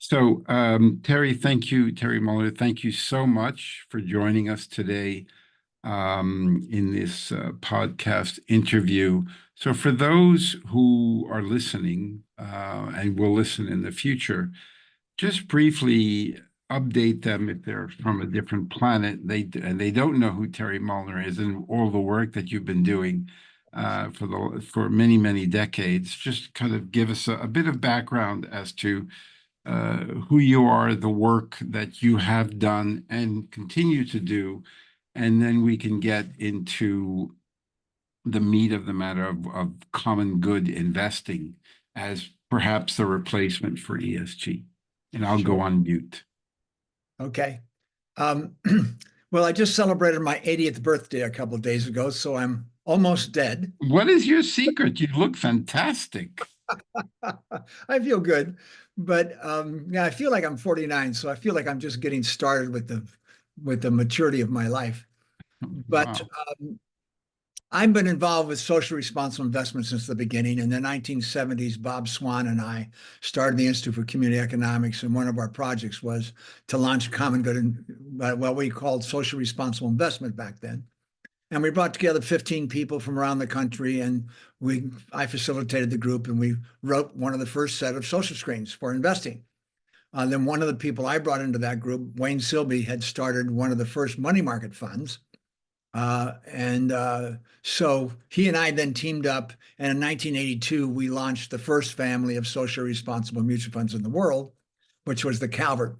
Terry, thank you, Terry Mollner. Thank you so much for joining us today in this podcast interview. So, for those who are listening and will listen in the future, just briefly update them if they're from a different planet. They don't know who Terry Mollner is and all the work that you've been doing for many decades. Just kind of give us a bit of background as to who you are, the work that you have done and continue to do, and then we can get into the meat of the matter of common good investing as perhaps the replacement for ESG. And I'll go on mute. Okay. Well, I just celebrated my 80th birthday a couple of days ago, so I'm almost dead. What is your secret? You look fantastic. I feel good, but yeah, I feel like I'm 49, so I feel like I'm just getting started with the maturity of my life. But Wow. I've been involved with social responsible investment since the beginning. In the 1970s, Bob Swan and I started the Institute for Community Economics, and one of our projects was to launch common good in what we called social responsible investment back then. And we brought together 15 people from around the country, and I facilitated the group, and we wrote one of the first set of social screens for investing. Then one of the people I brought into that group, Wayne Silby, had started one of the first money market funds. So he and I then teamed up, and in 1982, we launched the first family of socially responsible mutual funds in the world, which was the Calvert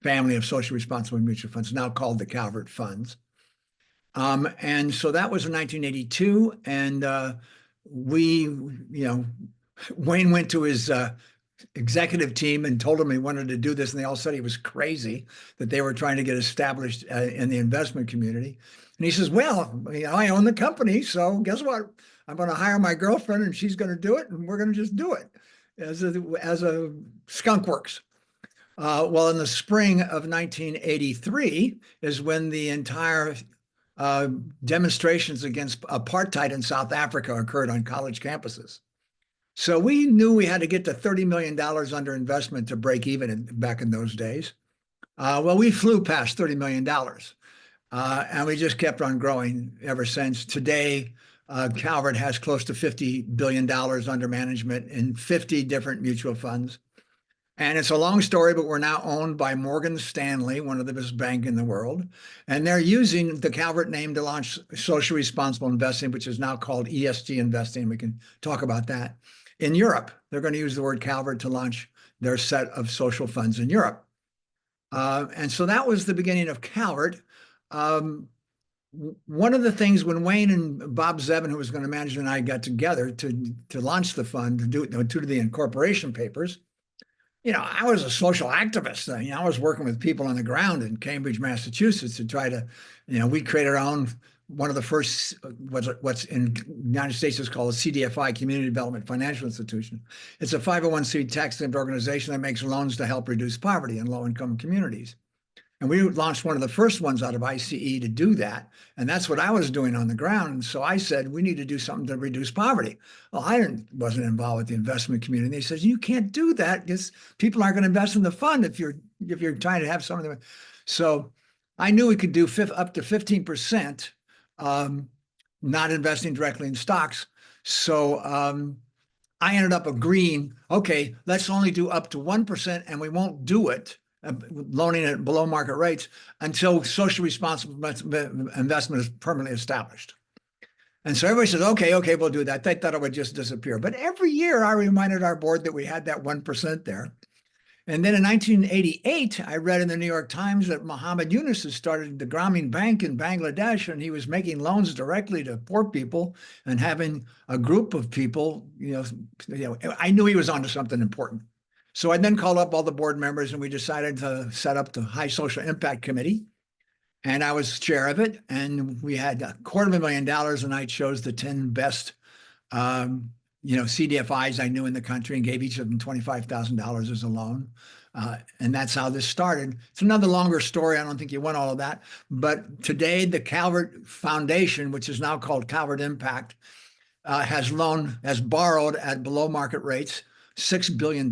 family of socially responsible mutual funds, now called the Calvert funds. And so that was in 1982, and Wayne went to his executive team and told him he wanted to do this, and they all said he was crazy, that they were trying to get established in the investment community. And he says, well, I own the company, so guess what? I'm going to hire my girlfriend, and she's going to do it, and we're going to just do it as a skunk works. Well, in the spring of 1983 is when the entire demonstrations against apartheid in South Africa occurred on college campuses. So we knew we had to get to $30 million under investment to break even back in those days. Well, we flew past $30 million, and we just kept on growing ever since. Today, Calvert has close to $50 billion under management in 50 different mutual funds. And it's a long story, but we're now owned by Morgan Stanley, one of the biggest banks in the world. And they're using the Calvert name to launch social responsible investing, which is now called ESG investing. We can talk about that. In Europe, they're going to use the word Calvert to launch their set of social funds in Europe. And so that was the beginning of Calvert. One of the things when Wayne and Bob Zevin, who was going to manage it, and I got together to launch the fund, to do the incorporation papers, I was a social activist. I was working with people on the ground in Cambridge, Massachusetts to try to, we created our own, one of the first, what's in the United States is called a CDFI, Community Development Financial Institution. It's a 501c tax-exempt organization that makes loans to help reduce poverty in low-income communities. And we launched one of the first ones out of ICE to do that. And that's what I was doing on the ground. And so I said, we need to do something to reduce poverty. Well, I wasn't involved with the investment community. They said, you can't do that because people aren't going to invest in the fund if you're trying to have something. So I knew we could do up to 15% not investing directly in stocks. So I ended up agreeing, okay, let's only do up to 1% and we won't do it, loaning it below market rates until social responsible investment is permanently established. And so everybody says, okay, we'll do that. They thought it would just disappear. But every year I reminded our board that we had that 1% there. And then in 1988, I read in the New York Times that Muhammad Yunus had started the Grameen Bank in Bangladesh, and he was making loans directly to poor people and having a group of people, I knew he was onto something important. So I then called up all the board members, and we decided to set up the High Social Impact Committee. And I was chair of it. And we had $250,000, and I chose the 10 best CDFIs I knew in the country and gave each of them $25,000 as a loan. And that's how this started. It's another longer story. I don't think you want all of that. But today, the Calvert Foundation, which is now called Calvert Impact, has borrowed at below market rates $6 billion.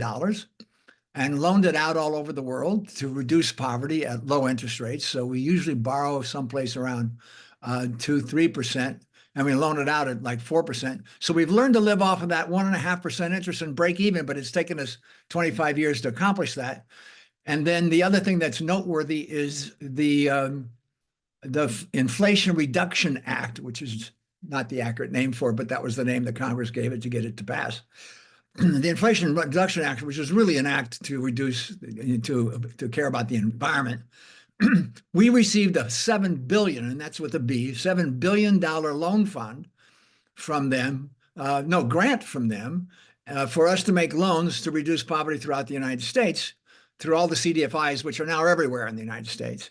and loaned it out all over the world to reduce poverty at low interest rates. So we usually borrow someplace around 2-3%, and we loan it out at like 4%. So we've learned to live off of that 1.5% interest and break even, but it's taken us 25 years to accomplish that. And then the other thing that's noteworthy is the Inflation Reduction Act, which is not the accurate name for it, but that was the name that Congress gave it to get it to pass. The Inflation Reduction Act, which is really an act to reduce, to care about the environment. We received a $7 billion, and that's with a B, $7 billion loan fund from them, grant from them, for us to make loans to reduce poverty throughout the United States through all the CDFIs, which are now everywhere in the United States.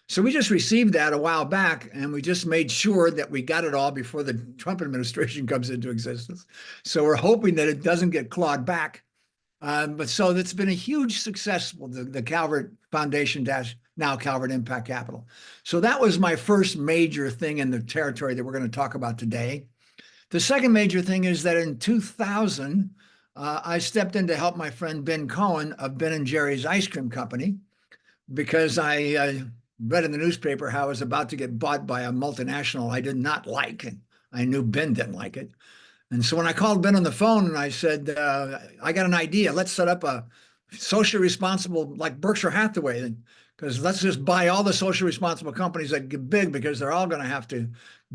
So we just received that a while back, and we just made sure that we got it all before the Trump administration comes into existence. So we're hoping that it doesn't get clawed back. But so that's been a huge success with the Calvert Foundation now Calvert Impact Capital. So that was my first major thing in the territory that we're going to talk about today. The second major thing is that in 2000, I stepped in to help my friend Ben Cohen of Ben & Jerry's Ice Cream Company, because I read in the newspaper how I was about to get bought by a multinational I did not like, and I knew Ben didn't like it. And so when I called Ben on the phone and I said, I got an idea, let's set up a socially responsible, like Berkshire Hathaway, because let's just buy all the socially responsible companies that get big, because they're all going to have to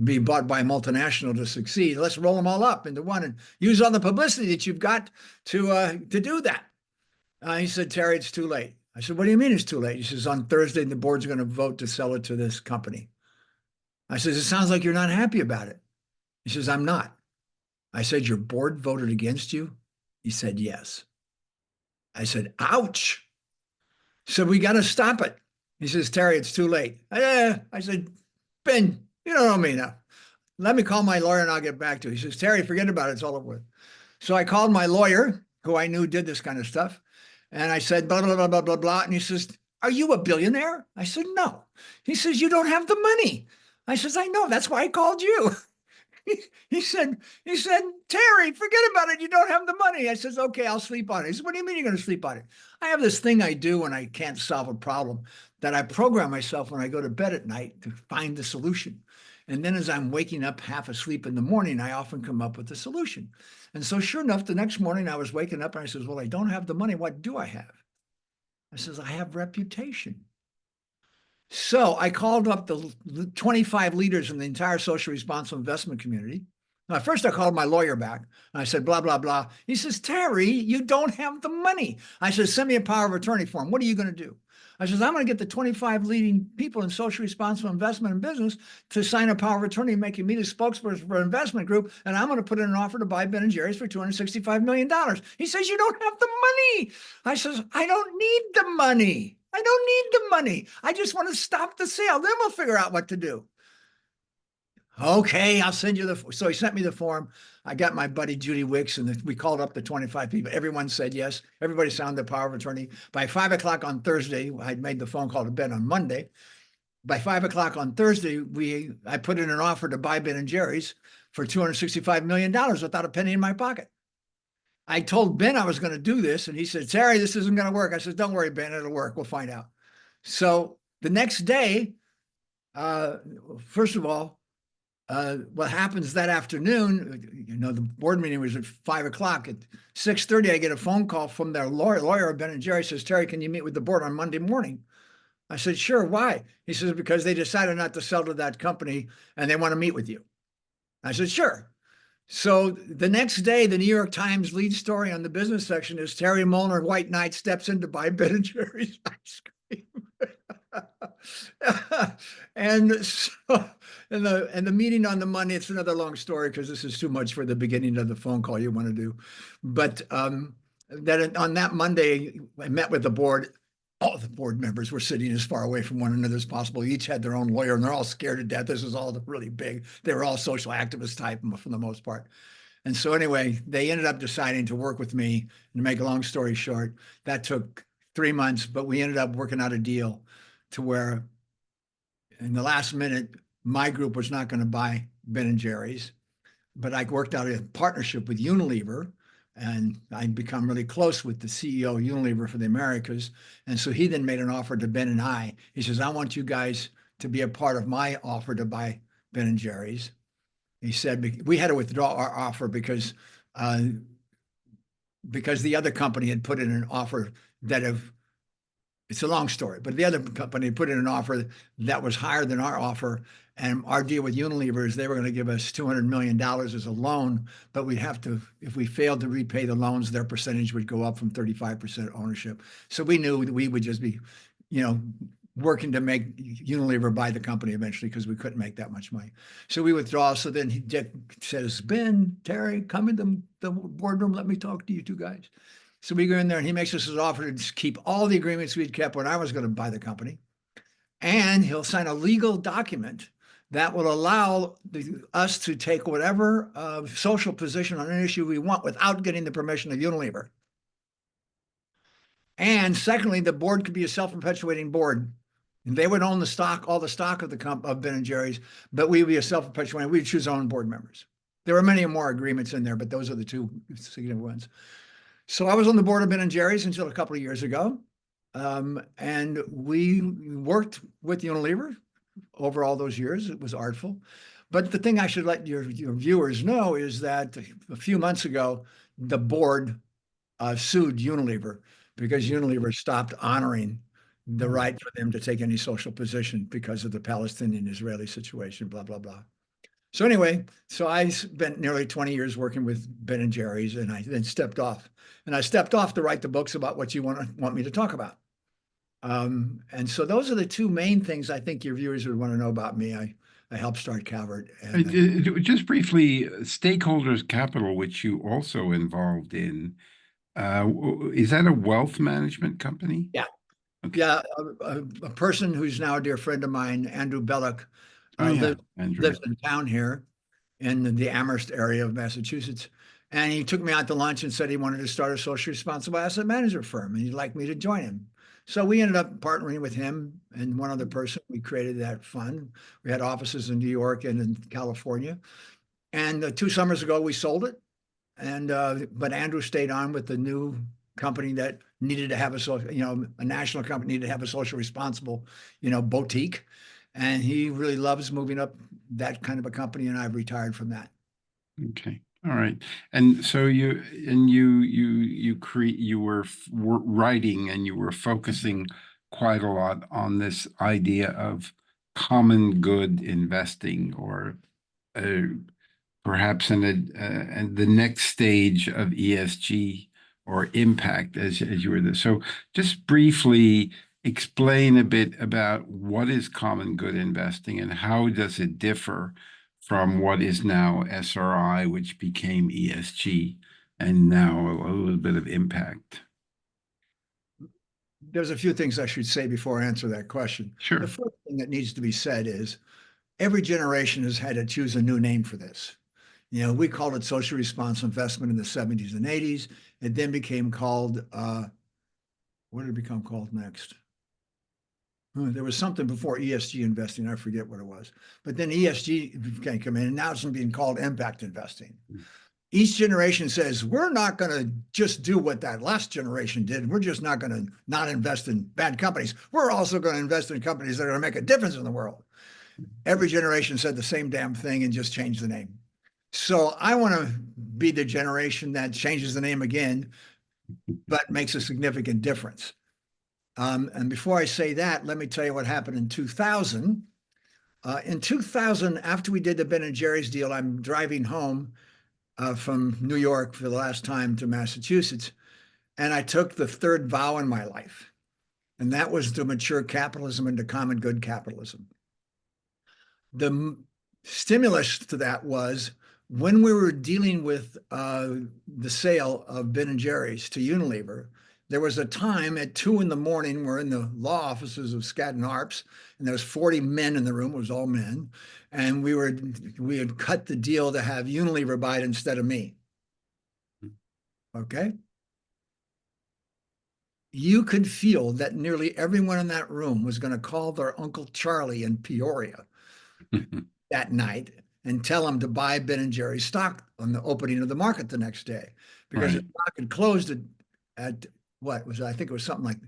be bought by a multinational to succeed. Let's roll them all up into one and use all the publicity that you've got to do that. He said, Terry, it's too late. I said, what do you mean it's too late? He says, on Thursday, the board's going to vote to sell it to this company. I said, it sounds like you're not happy about it. He says, I'm not. I said, your board voted against you? He said, yes. I said, ouch. So we got to stop it. He says, Terry, it's too late. I said, Ben, you don't know me now. Let me call my lawyer and I'll get back to you. He says, Terry, forget about it. It's all over with. So I called my lawyer, who I knew did this kind of stuff. And I said, blah, blah, blah, blah, blah, blah. And he says, are you a billionaire? I said, no. He says, you don't have the money. I says, I know. That's why I called you. He said, Terry, forget about it. You don't have the money. I says, okay, I'll sleep on it. He said, what do you mean you're going to sleep on it? I have this thing I do when I can't solve a problem, that I program myself when I go to bed at night to find the solution. And then as I'm waking up half asleep in the morning, I often come up with the solution. And so sure enough, the next morning I was waking up and I says, well, I don't have the money. What do I have? I says, I have reputation. So I called up the 25 leaders in the entire social responsible investment community. Now, first I called my lawyer back and I said, blah, blah, blah. He says, Terry, you don't have the money. I said, send me a power of attorney form. What are you going to do? I says, I'm going to get the 25 leading people in social responsible investment and business to sign a power of attorney, making me the spokesperson for an investment group, and I'm going to put in an offer to buy Ben & Jerry's for $265 million. He says, you don't have the money. I says, I don't need the money. I don't need the money. I just want to stop the sale. Then we'll figure out what to do. Okay, I'll send you the. So he sent me the form. I got my buddy Judy Wicks, and we called up the 25 people. Everyone said yes. Everybody signed the power of attorney. By 5 o'clock on Thursday, I'd made the phone call to Ben on Monday. By 5 o'clock on Thursday, I put in an offer to buy Ben & Jerry's for $265 million without a penny in my pocket. I told Ben I was going to do this, and he said, Terry, this isn't going to work. I said, don't worry, Ben, it'll work. We'll find out. So the next day, first of all, what happens that afternoon, the board meeting was at 5 o'clock. At 6:30, I get a phone call from their lawyer of Ben & Jerry. Says, Terry, can you meet with the board on Monday morning? I said, sure. Why? He says, because they decided not to sell to that company and they want to meet with you. I said, sure. So the next day, the New York Times lead story on the business section is Terry Mollner, White Knight, steps in to buy Ben & Jerry's ice cream. And so, and the meeting on the Monday, it's another long story because this is too much for the beginning of the phone call you want to do. But that on that Monday, I met with the board. All the board members were sitting as far away from one another as possible. Each had their own lawyer, and they're all scared to death. This is all really big. They were all social activist type for the most part. And so anyway, they ended up deciding to work with me. And to make a long story short, that took 3 months, but we ended up working out a deal to where in the last minute, my group was not going to buy Ben & Jerry's, but I worked out a partnership with Unilever, And I'd become really close with the CEO of Unilever for the Americas. And so he then made an offer to Ben and I. He says, I want you guys to be a part of my offer to buy Ben and Jerry's. He said, we had to withdraw our offer because the other company had put in an offer that it's a long story, but the other company put in an offer that was higher than our offer. And our deal with Unilever is they were going to give us $200 million as a loan, but we'd have to, if we failed to repay the loans, their percentage would go up from 35% ownership. So we knew that we would just be, working to make Unilever buy the company eventually because we couldn't make that much money. So we withdraw. So then Dick says, Ben, Terry, come in the boardroom. Let me talk to you two guys. So we go in there and he makes us his offer to keep all the agreements we'd kept when I was going to buy the company. And he'll sign a legal document that will allow us to take whatever social position on an issue we want without getting the permission of Unilever. And secondly, the board could be a self-perpetuating board. And they would own the stock, all the stock of of Ben and Jerry's, but we would be a self-perpetuating. We'd choose our own board members. There were many more agreements in there, but those are the two significant ones. So I was on the board of Ben and Jerry's until a couple of years ago. And we worked with Unilever over all those years. It was artful. But the thing I should let your viewers know is that a few months ago, the board sued Unilever because Unilever stopped honoring the right for them to take any social position because of the Palestinian-Israeli situation, blah, blah, blah. So anyway, so I spent nearly 20 years working with Ben and Jerry's, and I then stepped off. And I stepped off to write the books about what you want me to talk about. And so those are the two main things I think your viewers would want to know about me. I helped start Calvert. And just briefly, Stakeholders Capital, which you also involved in, is that a wealth management company? Yeah. Okay. Yeah, a person who's now a dear friend of mine, Andrew Belloc, lives in town here in the Amherst area of Massachusetts. And he took me out to lunch and said he wanted to start a socially responsible asset management firm and he'd like me to join him. So we ended up partnering with him and one other person. We created that fund. We had offices in New York and in California. And 2 summers ago, we sold it. And but Andrew stayed on with the new company that needed to have a national company needed to have a social responsible, boutique. And he really loves moving up that kind of a company. And I've retired from that. Okay. All right. And so you were writing and you were focusing quite a lot on this idea of common good investing, or perhaps in the next stage of ESG or impact as you were there. So just briefly explain a bit about what is common good investing and how does it differ from what is now SRI, which became ESG, and now a little bit of impact. There's a few things I should say before I answer that question. Sure. The first thing that needs to be said is every generation has had to choose a new name for this. We called it social responsible investment in the 70s and 80s. It then became called, what did it become called next? There was something before ESG investing. I forget what it was. But then ESG can come in, and now it's being called impact investing. Each generation says, we're not going to just do what that last generation did. We're just not going to not invest in bad companies. We're also going to invest in companies that are going to make a difference in the world. Every generation said the same damn thing and just changed the name. So I want to be the generation that changes the name again, but makes a significant difference. And before I say that, let me tell you what happened in 2000. In 2000, after we did the Ben and Jerry's deal, I'm driving home from New York for the last time to Massachusetts, and I took the third vow in my life, and that was to mature capitalism into common good capitalism. The stimulus to that was when we were dealing with the sale of Ben and Jerry's to Unilever. There was a time at 2 in the morning, we're in the law offices of Skadden Arps, and there was 40 men in the room, it was all men. And we had cut the deal to have Unilever buy it instead of me. Okay. You could feel that nearly everyone in that room was going to call their Uncle Charlie in Peoria that night and tell them to buy Ben & Jerry's stock on the opening of the market the next day, because the stock had closed at what was it? I think it was something like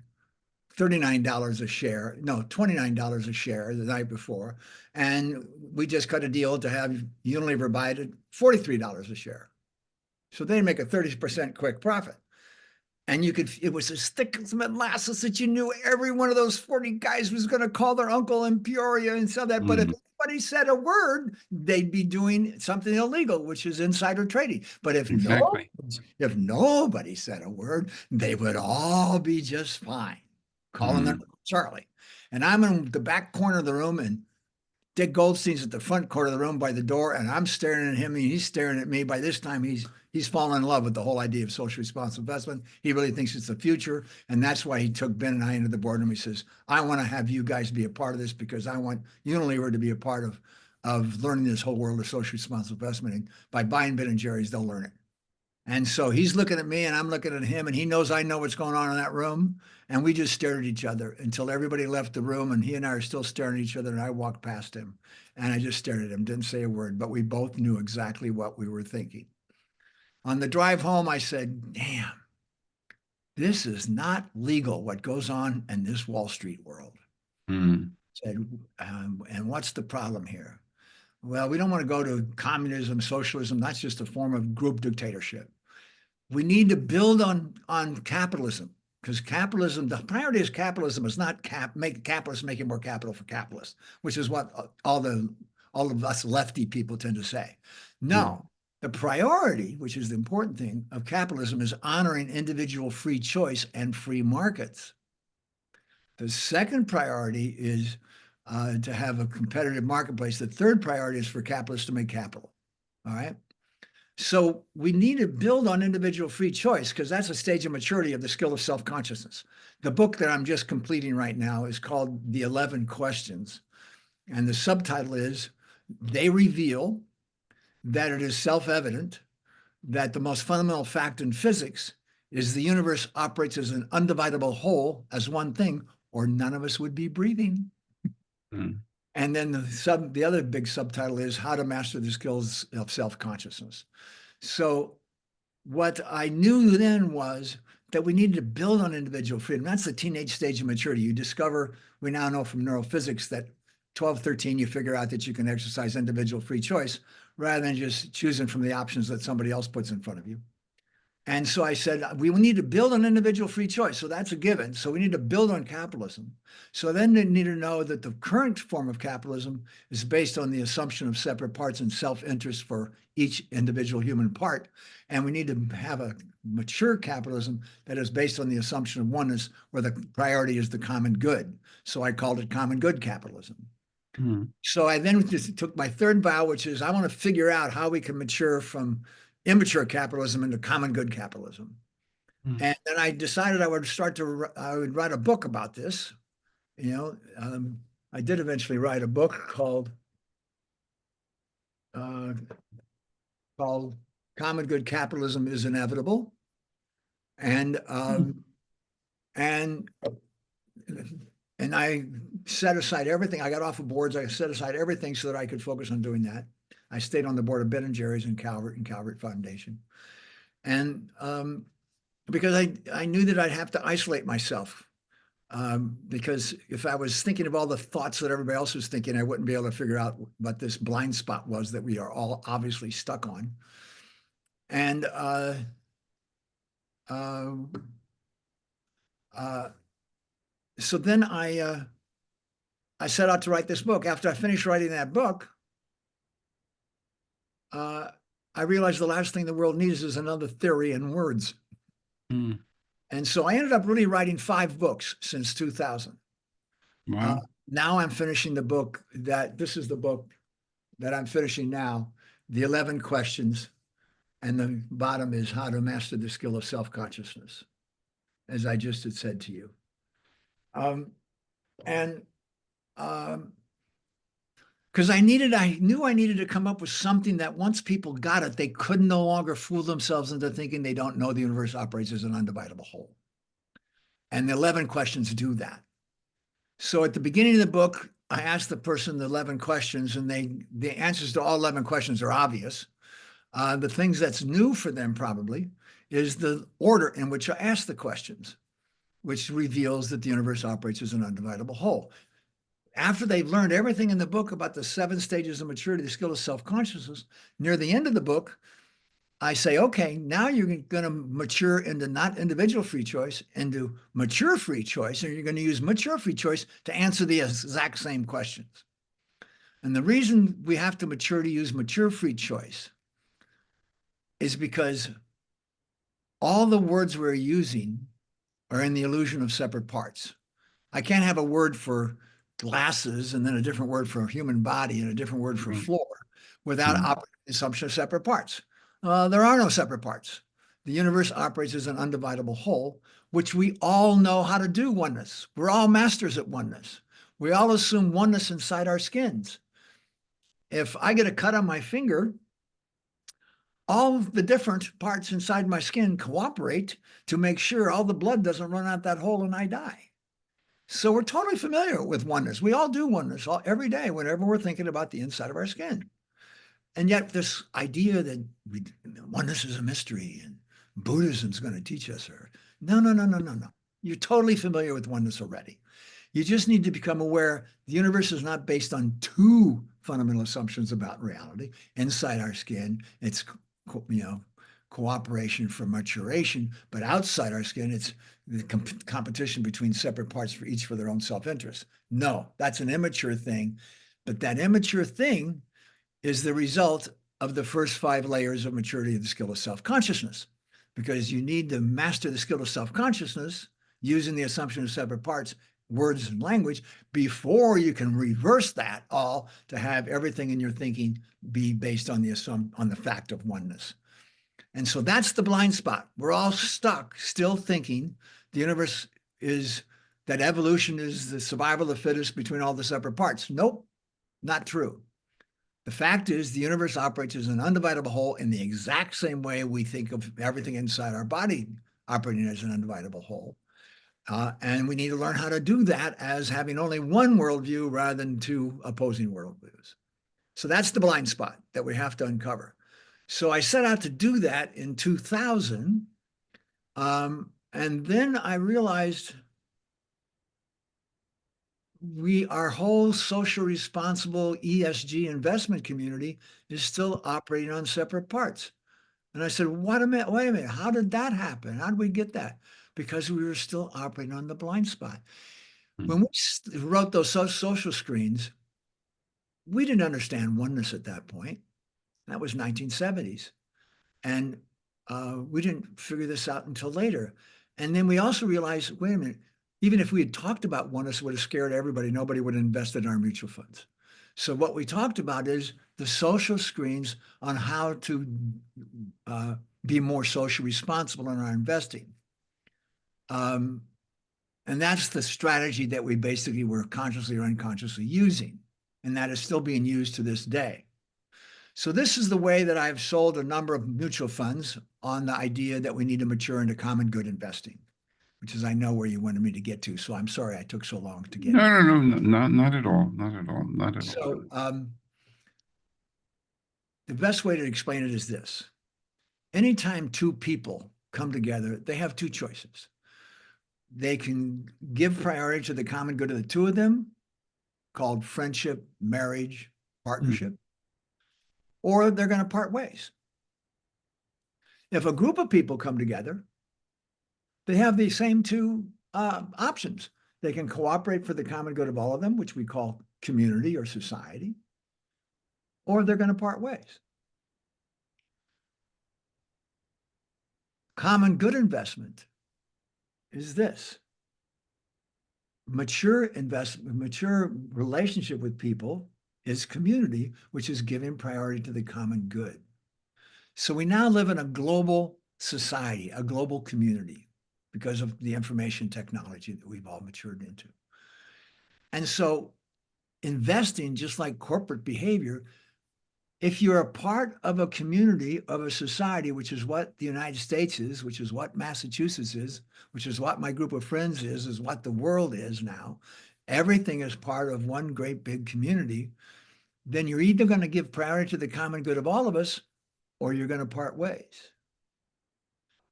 $39 a share, no, $29 a share the night before. And we just cut a deal to have Unilever buy it at $43 a share. So they make a 30% quick profit. And it was as thick as molasses that you knew every one of those 40 guys was going to call their uncle in Peoria and sell that. But if anybody said a word, they'd be doing something illegal, which is insider trading. But if nobody said a word, they would all be just fine, calling them Charlie. And I'm in the back corner of the room, and Dick Goldstein's at the front corner of the room by the door, and I'm staring at him, and he's staring at me. By this time, he's fallen in love with the whole idea of social responsible investment. He really thinks it's the future, and that's why he took Ben and I into the boardroom. He says, I want to have you guys be a part of this, because I want Unilever to be a part of learning this whole world of social responsible investment. And by buying Ben & Jerry's, they'll learn it. And so he's looking at me, and I'm looking at him, and he knows I know what's going on in that room. And we just stared at each other until everybody left the room, and he and I are still staring at each other. And I walked past him, and I just stared at him, didn't say a word, but we both knew exactly what we were thinking. On the drive home, I said, damn, this is not legal, what goes on in this Wall Street world. I said, and what's the problem here? Well, we don't want to go to communism, socialism. That's just a form of group dictatorship. We need to build on capitalism, because capitalism, the priority is capitalism is not make capitalists making more capital for capitalists, which is what all of us lefty people tend to say. No, the priority, which is the important thing of capitalism, is honoring individual free choice and free markets. The second priority is to have a competitive marketplace. The third priority is for capitalists to make capital. All right. So we need to build on individual free choice, because that's a stage of maturity of the skill of self-consciousness. The book that I'm just completing right now is called The 11 Questions. And the subtitle is, They Reveal that it is self-evident that the most fundamental fact in physics is the universe operates as an undividable whole, as one thing, or none of us would be breathing. And then the other big subtitle is How to Master the Skills of Self-Consciousness. So what I knew then was that we needed to build on individual freedom. That's the teenage stage of maturity. You discover, we now know from neurophysics, that 12, 13, you figure out that you can exercise individual free choice rather than just choosing from the options that somebody else puts in front of you. And so I said, we need to build on individual free choice. So that's a given. So we need to build on capitalism. So then they need to know that the current form of capitalism is based on the assumption of separate parts and self-interest for each individual human part. And we need to have a mature capitalism that is based on the assumption of oneness, where the priority is the common good. So I called it common good capitalism. So I then just took my third vow, which is I want to figure out how we can mature from immature capitalism into common good capitalism. And then I decided I would write a book about this. I did eventually write a book called Common Good Capitalism is Inevitable. And I set aside everything. I got off of boards. I set aside everything so that I could focus on doing that. I stayed on the board of Ben & Jerry's and Calvert Foundation. And because I knew that I'd have to isolate myself, because if I was thinking of all the thoughts that everybody else was thinking, I wouldn't be able to figure out what this blind spot was that we are all obviously stuck on. And so then I set out to write this book. After I finished writing that book, I realized the last thing the world needs is another theory and words. And so I ended up really writing 5 books since 2000. Wow. Now I'm finishing the book this is the book that I'm finishing now, The 11 Questions. And the bottom is How to Master the Skill of Self-Consciousness, as I just had said to you. Because I knew I needed to come up with something that once people got it, they could no longer fool themselves into thinking they don't know the universe operates as an undividable whole. And the 11 questions do that. So at the beginning of the book, I ask the person the 11 questions, and the answers to all 11 questions are obvious. The things that's new for them probably is the order in which I ask the questions, which reveals that the universe operates as an undividable whole. After they've learned everything in the book about the 7 stages of maturity, the skill of self-consciousness, near the end of the book, I say, okay, now you're going to mature into not individual free choice, into mature free choice, and you're going to use mature free choice to answer the exact same questions. And the reason we have to mature to use mature free choice is because all the words we're using are in the illusion of separate parts. I can't have a word for glasses and then a different word for a human body and a different word for floor without operating the assumption of separate parts. There are no separate parts. The universe operates as an undividable whole, which we all know how to do oneness. We're all masters at oneness. We all assume oneness inside our skins. If I get a cut on my finger, all of the different parts inside my skin cooperate to make sure all the blood doesn't run out that hole and I die. So we're totally familiar with oneness. We all do oneness every day whenever we're thinking about the inside of our skin. And yet this idea that oneness is a mystery and Buddhism is going to teach us, no. You're totally familiar with oneness already. You just need to become aware the universe is not based on 2 fundamental assumptions about reality. Inside our skin, it's cooperation for maturation, but outside our skin, it's the competition between separate parts for each for their own self-interest. No, that's an immature thing, but that immature thing is the result of the first 5 layers of maturity of the skill of self-consciousness, because you need to master the skill of self-consciousness using the assumption of separate parts, words and language, before you can reverse that all to have everything in your thinking be based on the fact of oneness. And so that's the blind spot. We're all stuck still thinking the universe is, that evolution is the survival of the fittest between all the separate parts. Nope, not true. The fact is the universe operates as an undividable whole in the exact same way we think of everything inside our body operating as an undividable whole. And we need to learn how to do that as having only one worldview rather than 2 opposing worldviews. So that's the blind spot that we have to uncover. So I set out to do that in 2000. And then I realized our whole social responsible ESG investment community is still operating on separate parts. And I said, wait a minute, how did that happen? How did we get that? Because we were still operating on the blind spot. When we wrote those social screens, we didn't understand oneness at that point. That was 1970s. And we didn't figure this out until later. And then we also realized, wait a minute, even if we had talked about oneness, it would have scared everybody. Nobody would have invested in our mutual funds. So what we talked about is the social screens on how to be more socially responsible in our investing. And that's the strategy that we basically were consciously or unconsciously using. And that is still being used to this day. So this is the way that I've sold a number of mutual funds on the idea that we need to mature into common good investing, which is, I know, where you wanted me to get to. So I'm sorry I took so long to get. No, not at all. Not at all. Not at all. So the best way to explain it is this. Anytime 2 people come together, they have 2 choices. They can give priority to the common good of the 2 of them, called friendship, marriage, partnership, or they're going to part ways. If a group of people come together, they have the same 2 options. They can cooperate for the common good of all of them, which we call community or society, or they're going to part ways. Common good investment is this. Mature investment, mature relationship with people is community, which is giving priority to the common good. So we now live in a global society, a global community, because of the information technology that we've all matured into. And so investing, just like corporate behavior, if you're a part of a community, of a society, which is what the United States is, which is what Massachusetts is, which is what my group of friends is what the world is now, everything is part of one great big community, then you're either going to give priority to the common good of all of us, or you're going to part ways.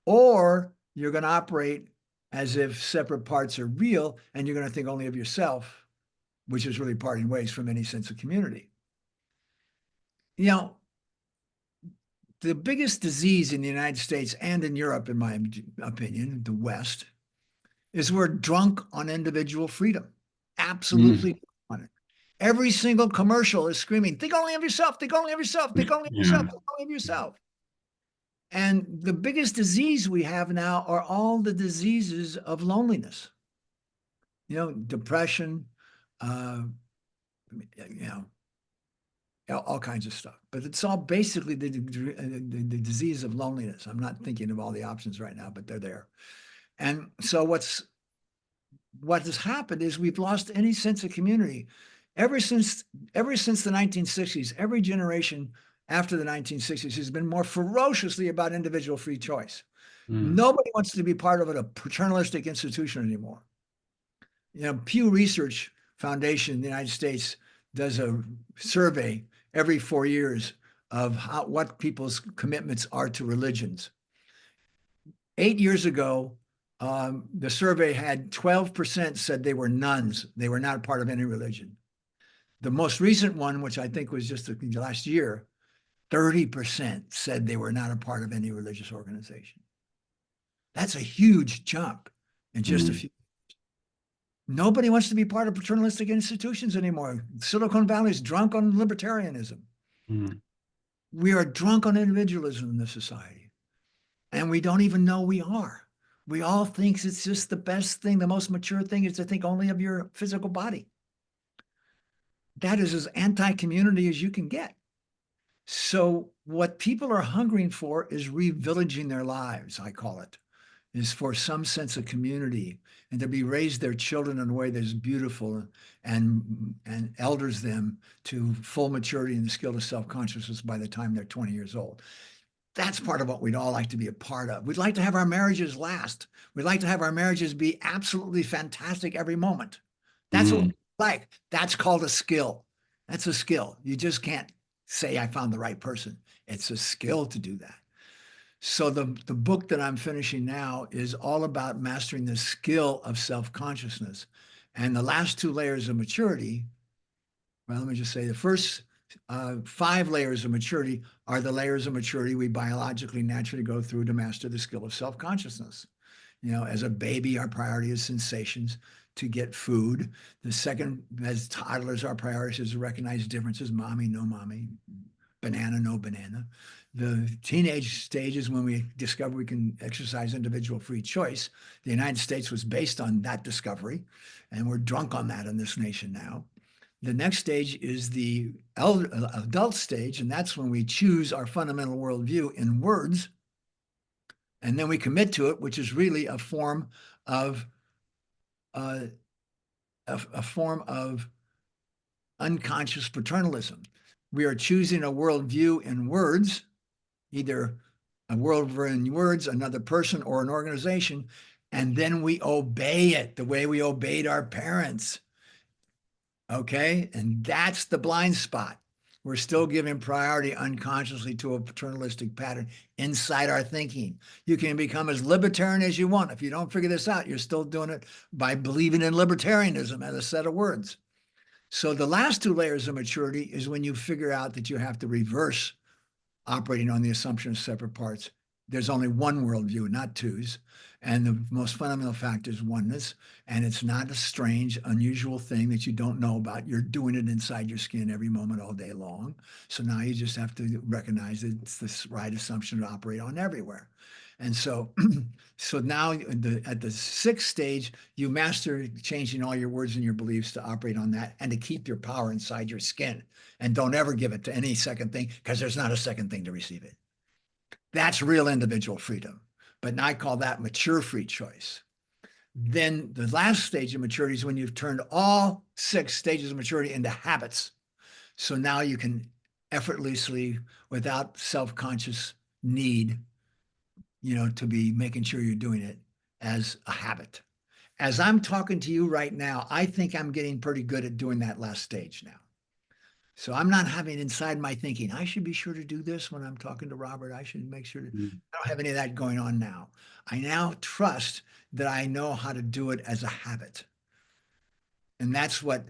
Or you're going to operate as if separate parts are real, and you're going to think only of yourself, which is really parting ways from any sense of community. You know, the biggest disease in the United States and in Europe, in my opinion, the West, is we're drunk on individual freedom. Absolutely on it. Every single commercial is screaming, think only of yourself, think only of yourself, think only of yourself, think only of yourself. And the biggest disease we have now are all the diseases of loneliness. You know, depression, you know, all kinds of stuff. But it's all basically the disease of loneliness. I'm not thinking of all the options right now, but they're there. And so what has happened is we've lost any sense of community. Ever since the 1960s, every generation after the 1960s has been more ferociously about individual free choice. Nobody wants to be part of a paternalistic institution anymore. You know, Pew Research Foundation in the United States does a survey every 4 years of what people's commitments are to religions. 8 years ago, the survey had 12% said they were nuns. They were not part of any religion. The most recent one, which I think was just the last year, 30% said they were not a part of any religious organization. That's a huge jump in just a few years. Nobody wants to be part of paternalistic institutions anymore. Silicon Valley is drunk on libertarianism. We are drunk on individualism in this society. And we don't even know we are. We all think it's just the best thing, the most mature thing is to think only of your physical body. That is as anti-community as you can get. So what people are hungering for is revillaging their lives, I call it, is for some sense of community and to be raised their children in a way that is beautiful and elders them to full maturity and the skill of self-consciousness by the time they're 20 years old. That's part of what we'd all like to be a part of. We'd like to have our marriages last. We'd like to have our marriages be absolutely fantastic every moment. That's what we like. That's called a skill. That's a skill. You just can't say, I found the right person. It's a skill to do that. So the book that I'm finishing now is all about mastering the skill of self-consciousness. And the last 2 layers of maturity, well, let me just say the first 5 layers of maturity are the layers of maturity we biologically naturally go through to master the skill of self-consciousness. You know, as a baby, our priority is sensations to get food. The second, as toddlers, our priority is to recognize differences, mommy, no mommy, banana, no banana. The teenage stage is when we discover we can exercise individual free choice. The United States was based on that discovery, and we're drunk on that in this nation now. The next stage is the adult stage, and that's when we choose our fundamental worldview in words, and then we commit to it, which is really a form of unconscious paternalism. We are choosing a worldview in words, either a worldview in words, another person, or an organization, and then we obey it the way we obeyed our parents. Okay? And that's the blind spot. We're still giving priority unconsciously to a paternalistic pattern inside our thinking. You can become as libertarian as you want. If you don't figure this out, you're still doing it by believing in libertarianism as a set of words. So the last 2 layers of maturity is when you figure out that you have to reverse operating on the assumption of separate parts. There's only one worldview, not 2s. And the most fundamental fact is oneness. And it's not a strange, unusual thing that you don't know about. You're doing it inside your skin every moment, all day long. So now you just have to recognize that it's the right assumption to operate on everywhere. And so, so now at the 6th stage, you master changing all your words and your beliefs to operate on that and to keep your power inside your skin. And don't ever give it to any second thing, because there's not a second thing to receive it. That's real individual freedom. But I call that mature free choice. Then the last stage of maturity is when you've turned all 6 stages of maturity into habits. So now you can effortlessly, without self-conscious need, you know, to be making sure you're doing it as a habit. as I'm talking to you right now, I think I'm getting pretty good at doing that last stage now. So I'm not having inside my thinking, I should be sure to do this when I'm talking to Robert. I should make sure to, I don't have any of that going on now. I now trust that I know how to do it as a habit. And that's what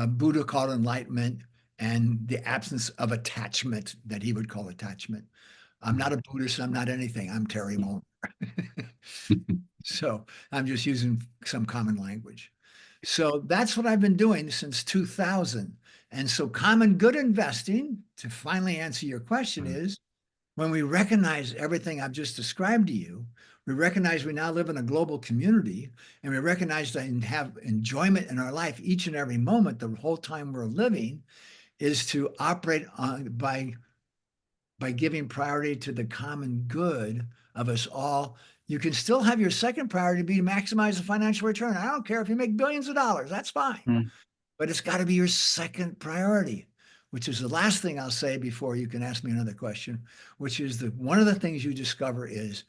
Buddha called enlightenment and the absence of attachment that he would call attachment. I'm not a Buddhist. I'm not anything. I'm Terry Mollner. So I'm just using some common language. So that's what I've been doing since 2000. And so common good investing, to finally answer your question, is when we recognize everything I've just described to you, we recognize we now live in a global community, and we recognize that and have enjoyment in our life each and every moment, the whole time we're living, is to operate by giving priority to the common good of us all. You can still have your second priority be to maximize the financial return. I don't care if you make billions of dollars, that's fine. But it's got to be your second priority, which is the last thing I'll say before you can ask me another question, which is that one of the things you discover is,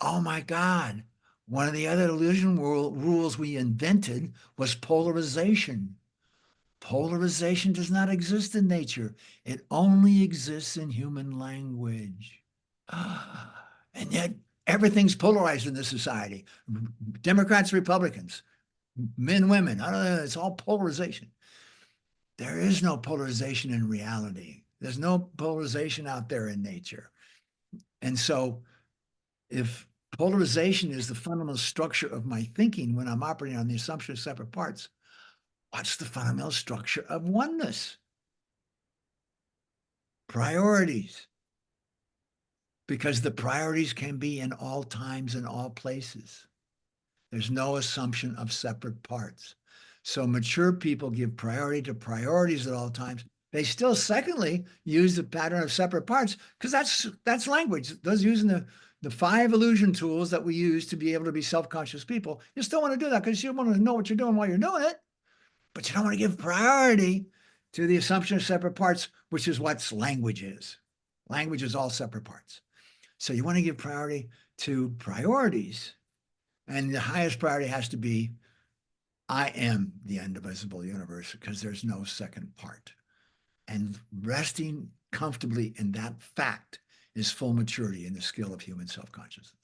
oh my God, one of the other illusion rules we invented was polarization. Polarization does not exist in nature. It only exists in human language. And yet everything's polarized in this society. Democrats, Republicans, men, women, it's all polarization. There is no polarization in reality. There's no polarization out there in nature. And so if polarization is the fundamental structure of my thinking when I'm operating on the assumption of separate parts, what's the fundamental structure of oneness? Priorities. Because the priorities can be in all times and all places. There's no assumption of separate parts. So mature people give priority to priorities at all times. They still, secondly, use the pattern of separate parts because that's language. Those using the 5 illusion tools that we use to be able to be self-conscious people. You still want to do that because you want to know what you're doing while you're doing it, but you don't want to give priority to the assumption of separate parts, which is what language is. Language is all separate parts. So you want to give priority to priorities. And the highest priority has to be, I am the indivisible universe, because there's no second part. And resting comfortably in that fact is full maturity in the skill of human self-consciousness.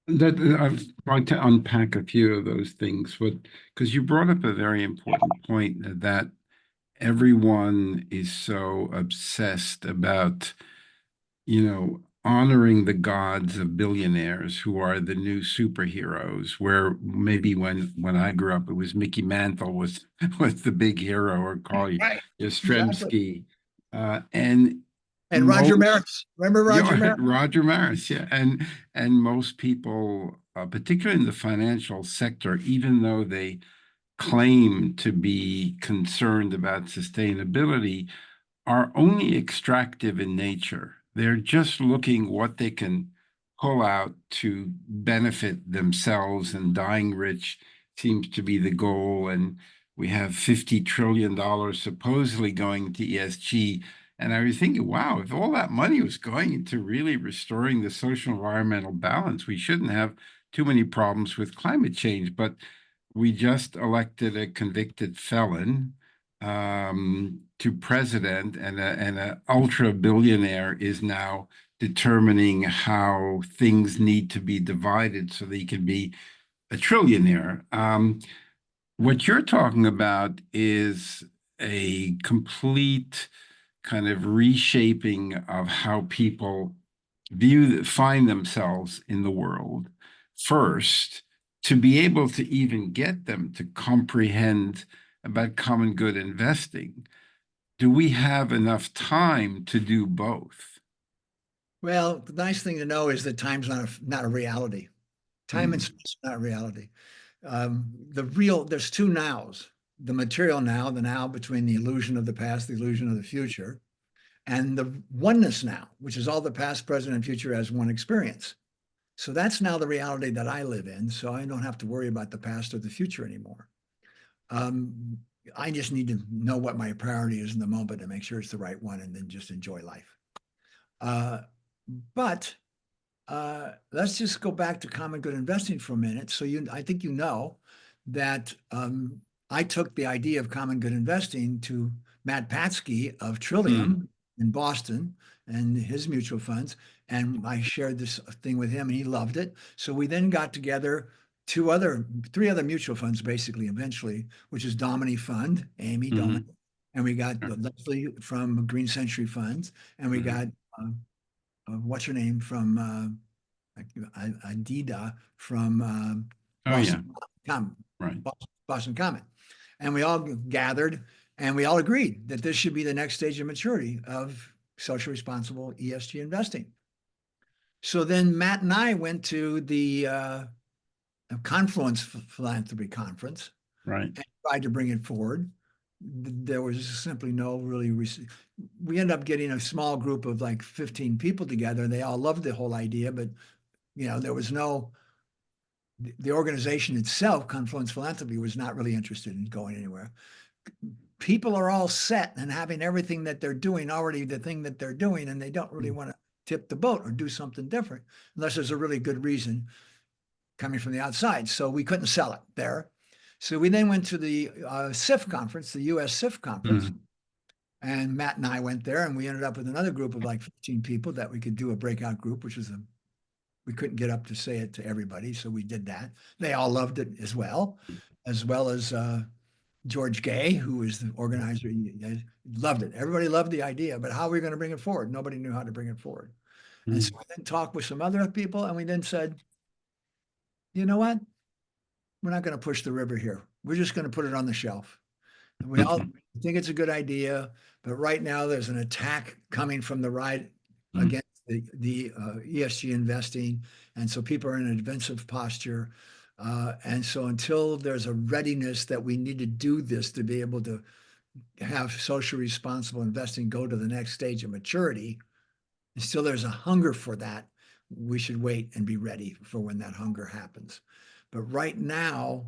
That I'd like to unpack a few of those things, but because you brought up a very important point that everyone is so obsessed about, honoring the gods of billionaires who are the new superheroes, where maybe when I grew up, it was Mickey Mantle was the big hero, or Carl Right. Yastrzemski. And Roger Maris. Remember Roger Maris? Roger Maris, yeah. And most people, particularly in the financial sector, even though they claim to be concerned about sustainability, are only extractive in nature. They're just looking what they can pull out to benefit themselves, and dying rich seems to be the goal. And we have $50 trillion supposedly going to ESG. And I was thinking, wow, if all that money was going into really restoring the social environmental balance, we shouldn't have too many problems with climate change. But we just elected a convicted felon to president, and an ultra billionaire is now determining how things need to be divided so that he can be a trillionaire. What you're talking about is a complete kind of reshaping of how people find themselves in the world first, to be able to even get them to comprehend about common good investing. Do we have enough time to do both? Well, the nice thing to know is that time's not a reality. Time and space are not reality. There's 2 nows: the material now, the now between the illusion of the past, the illusion of the future, and the oneness now, which is all the past, present, and future as one experience. So that's now the reality that I live in. So I don't have to worry about the past or the future anymore. I just need to know what my priority is in the moment and make sure it's the right one, and then just enjoy life. But let's just go back to common good investing for a minute. So I think you know that I took the idea of common good investing to Matt Patsky of Trillium in Boston and his mutual funds, and I shared this thing with him, and he loved it. So we then got together three other mutual funds, basically, eventually, which is Domini Fund, Amy Domini, and we got Leslie from Green Century Funds, and we got what's her name from Adida from Oh, yeah. Right. Boston Common. And we all gathered and we all agreed that this should be the next stage of maturity of social responsible ESG investing. So then Matt and I went to the Confluence Philanthropy Conference Right. and tried to bring it forward. There was simply no really. We ended up getting a small group of like 15 people together. They all loved the whole idea, but there was no. The organization itself, Confluence Philanthropy, was not really interested in going anywhere. People are all set and having everything that they're doing already the thing that they're doing, and they don't really want to tip the boat or do something different unless there's a really good reason coming from the outside. So we couldn't sell it there. So we then went to the SIF conference, the US SIF conference, and Matt and I went there, and we ended up with another group of like 15 people that we could do a breakout group, which was we couldn't get up to say it to everybody, so we did that. They all loved it as well as George Gay, who was the organizer. He loved it. Everybody loved the idea, but how are we going to bring it forward? Nobody knew how to bring it forward. And so we then talked with some other people, and we then said, you know what? We're not going to push the river here. We're just going to put it on the shelf. And we all think it's a good idea, but right now there's an attack coming from the right against the ESG investing. And so people are in a defensive posture. And so until there's a readiness that we need to do this to be able to have socially responsible investing go to the next stage of maturity, still there's a hunger for that. We should wait and be ready for when that hunger happens. But right now,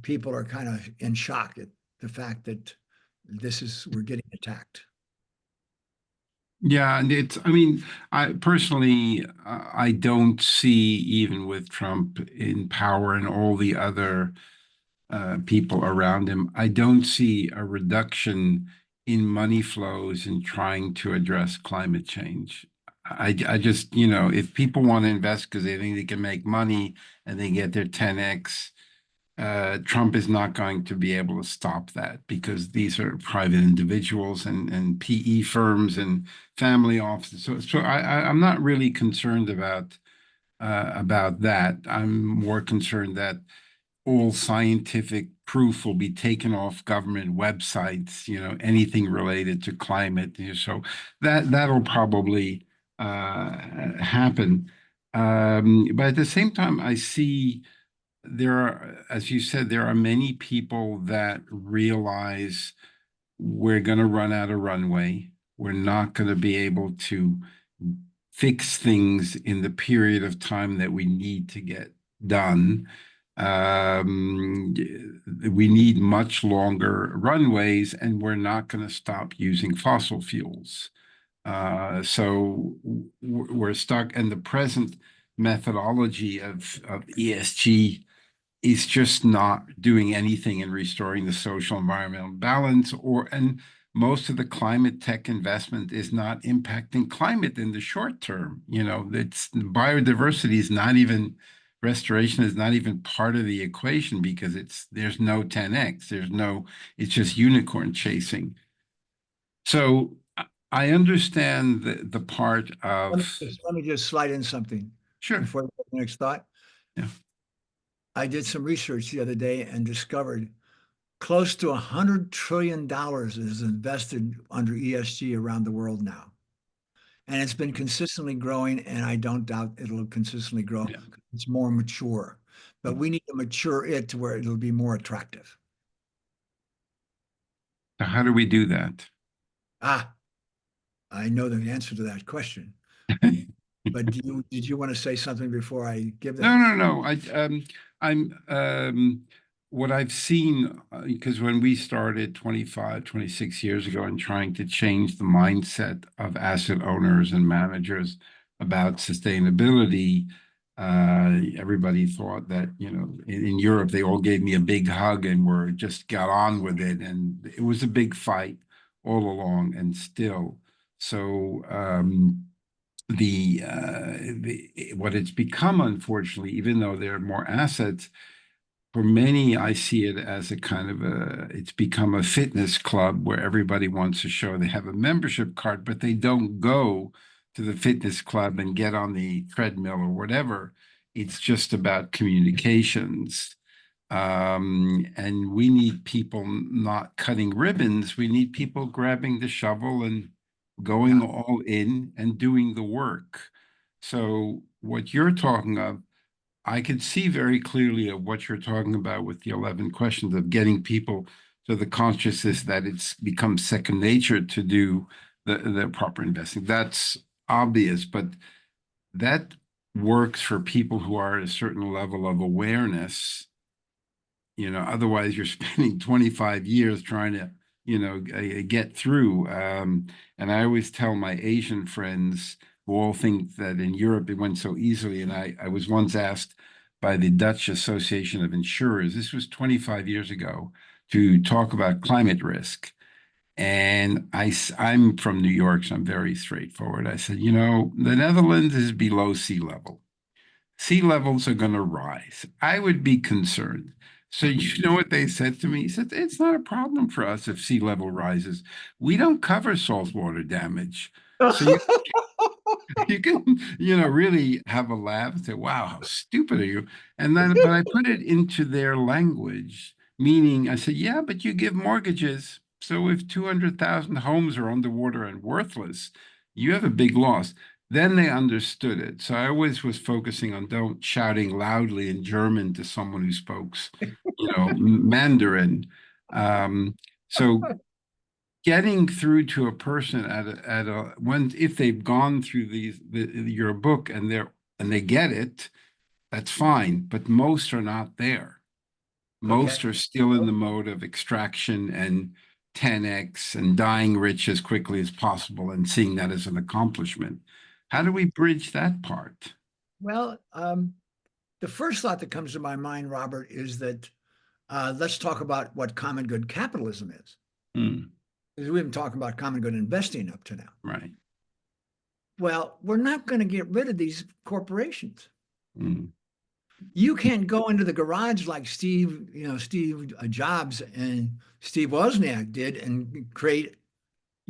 people are kind of in shock at the fact that we're getting attacked. Yeah, and I personally, I don't see, even with Trump in power and all the other people around him, I don't see a reduction in money flows in trying to address climate change. I just, if people want to invest because they think they can make money and they get their 10x, Trump is not going to be able to stop that because these are private individuals and PE firms and family offices. So I'm not really concerned about that. I'm more concerned that all scientific proof will be taken off government websites, anything related to climate. So that'll probably happen. But at the same time, I see as you said, there are many people that realize we're going to run out of runway. We're not going to be able to fix things in the period of time that we need to get done. We need much longer runways, and we're not going to stop using fossil fuels. So we're stuck, and the present methodology of ESG is just not doing anything in restoring the social environmental balance, and most of the climate tech investment is not impacting climate in the short term. It's biodiversity is not even restoration is not even part of the equation because there's no 10x, it's just unicorn chasing. So I understand the part of. Let me just slide in something. Sure. Before the next thought. Yeah. I did some research the other day and discovered close to $100 trillion is invested under ESG around the world now. And it's been consistently growing, and I don't doubt it'll consistently grow. Yeah. It's more mature, but we need to mature it to where it'll be more attractive. So how do we do that? I know the answer to that question. But did you want to say something before I give that? No. What I've seen, because when we started 25, 26 years ago and trying to change the mindset of asset owners and managers, about sustainability, everybody thought that, in Europe, they all gave me a big hug and were just got on with it. And it was a big fight all along and still. So what it's become, unfortunately, even though there are more assets, for many, I see it as a kind of it's become a fitness club where everybody wants to show they have a membership card, but they don't go to the fitness club and get on the treadmill or whatever. It's just about communications. And we need people not cutting ribbons. We need people grabbing the shovel and going all in and doing the work. So what you're talking of, I could see very clearly of what you're talking about with the 11 questions of getting people to the consciousness that it's become second nature to do the proper investing. That's obvious, but that works for people who are at a certain level of awareness. Otherwise you're spending 25 years trying to, get through. And I always tell my Asian friends who all think that in Europe it went so easily. And I was once asked by the Dutch Association of Insurers, this was 25 years ago, to talk about climate risk. And I'm from New York, so I'm very straightforward. I said, the Netherlands is below sea level. Sea levels are going to rise. I would be concerned. So you know what they said to me? He said, it's not a problem for us if sea level rises. We don't cover saltwater damage. So you can, really have a laugh and say, wow, how stupid are you? And then, but I put it into their language, meaning I said, yeah, but you give mortgages. So if 200,000 homes are underwater and worthless, you have a big loss. Then they understood it. So I always was focusing on don't shouting loudly in German to someone who spoke, Mandarin. So getting through to a person if they've gone through your book and they get it, that's fine. But most are not there. Most are still in the mode of extraction and 10x and dying rich as quickly as possible and seeing that as an accomplishment. How do we bridge that part? Well, the first thought that comes to my mind, Robert, is that let's talk about what common good capitalism is. Because we've been talking about common good investing up to now. Right. Well, we're not going to get rid of these corporations. You can't go into the garage like Steve Jobs and Steve Wozniak did and create,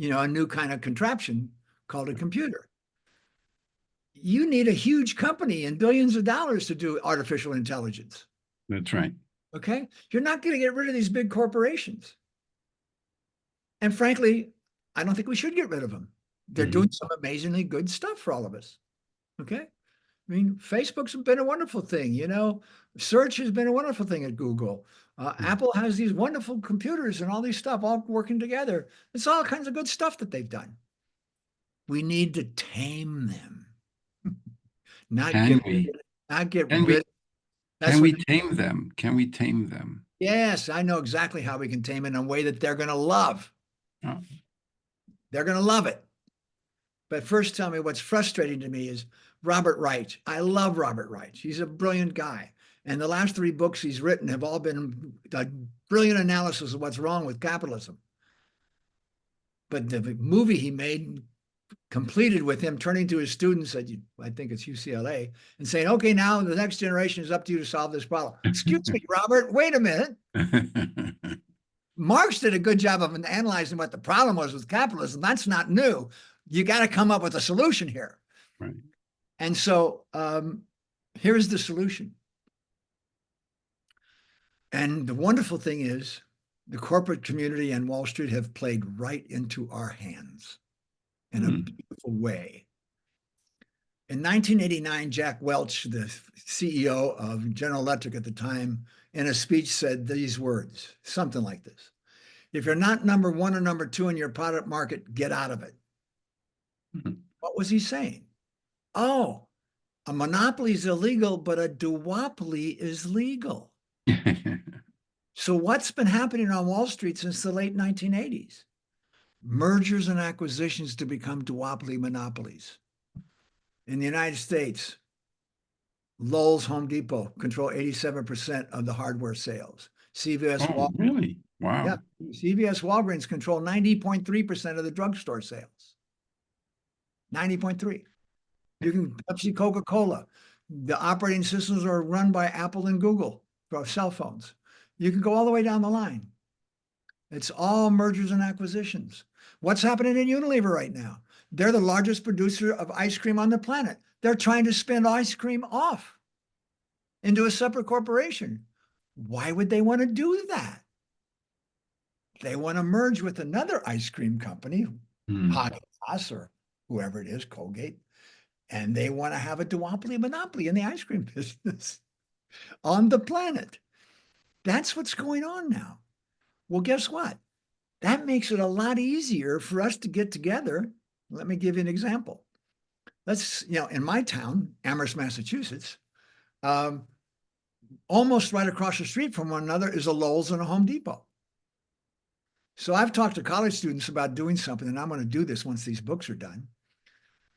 a new kind of contraption called a computer. You need a huge company and billions of dollars to do artificial intelligence. That's right. Okay. You're not going to get rid of these big corporations. And frankly, I don't think we should get rid of them. They're doing some amazingly good stuff for all of us. Okay. I mean, Facebook's been a wonderful thing, search has been a wonderful thing at Google. Apple has these wonderful computers and all these stuff all working together. It's all kinds of good stuff that they've done. We need to tame them. Can we tame them? Can we tame them? Yes, I know exactly how we can tame it in a way that they're going to love. Oh. They're going to love it. But first, tell me what's frustrating to me is Robert Wright. I love Robert Wright. He's a brilliant guy. And the last 3 books he's written have all been a brilliant analysis of what's wrong with capitalism. But the movie he made, completed with him turning to his students at, I think it's UCLA, and saying, okay, now the next generation is up to you to solve this problem. Excuse me, Robert, wait a minute. Marx did a good job of analyzing what the problem was with capitalism. That's not new. You got to come up with a solution here. Right. And so here's the solution. And the wonderful thing is the corporate community and Wall Street have played right into our hands in a beautiful way. In 1989, Jack Welch, the CEO of General Electric at the time, in a speech said these words, something like this: if you're not number 1 or number 2 in your product market, get out of it. What was he saying? Oh, a monopoly is illegal, but a duopoly is legal. So what's been happening on Wall Street since the late 1980s? Mergers and acquisitions to become duopoly monopolies. In the United States, Lowe's, Home Depot control 87% of the hardware sales. CVS, Oh, really? Wow. yeah, CVS, Walgreens control 90.3% of the drugstore sales. 90.3. You can Pepsi, Coca-Cola. The operating systems are run by Apple and Google for cell phones. You can go all the way down the line. It's all mergers and acquisitions. What's happening in Unilever right now? They're the largest producer of ice cream on the planet. They're trying to spin ice cream off into a separate corporation. Why would they want to do that? They want to merge with another ice cream company, Haagen-Dazs or whoever it is, Colgate, and they want to have a duopoly monopoly in the ice cream business on the planet. That's what's going on now. Well, guess what? That makes it a lot easier for us to get together. Let me give you an example. Let's, in my town, Amherst, Massachusetts, almost right across the street from one another is a Lowe's and a Home Depot. So I've talked to college students about doing something, and I'm going to do this once these books are done.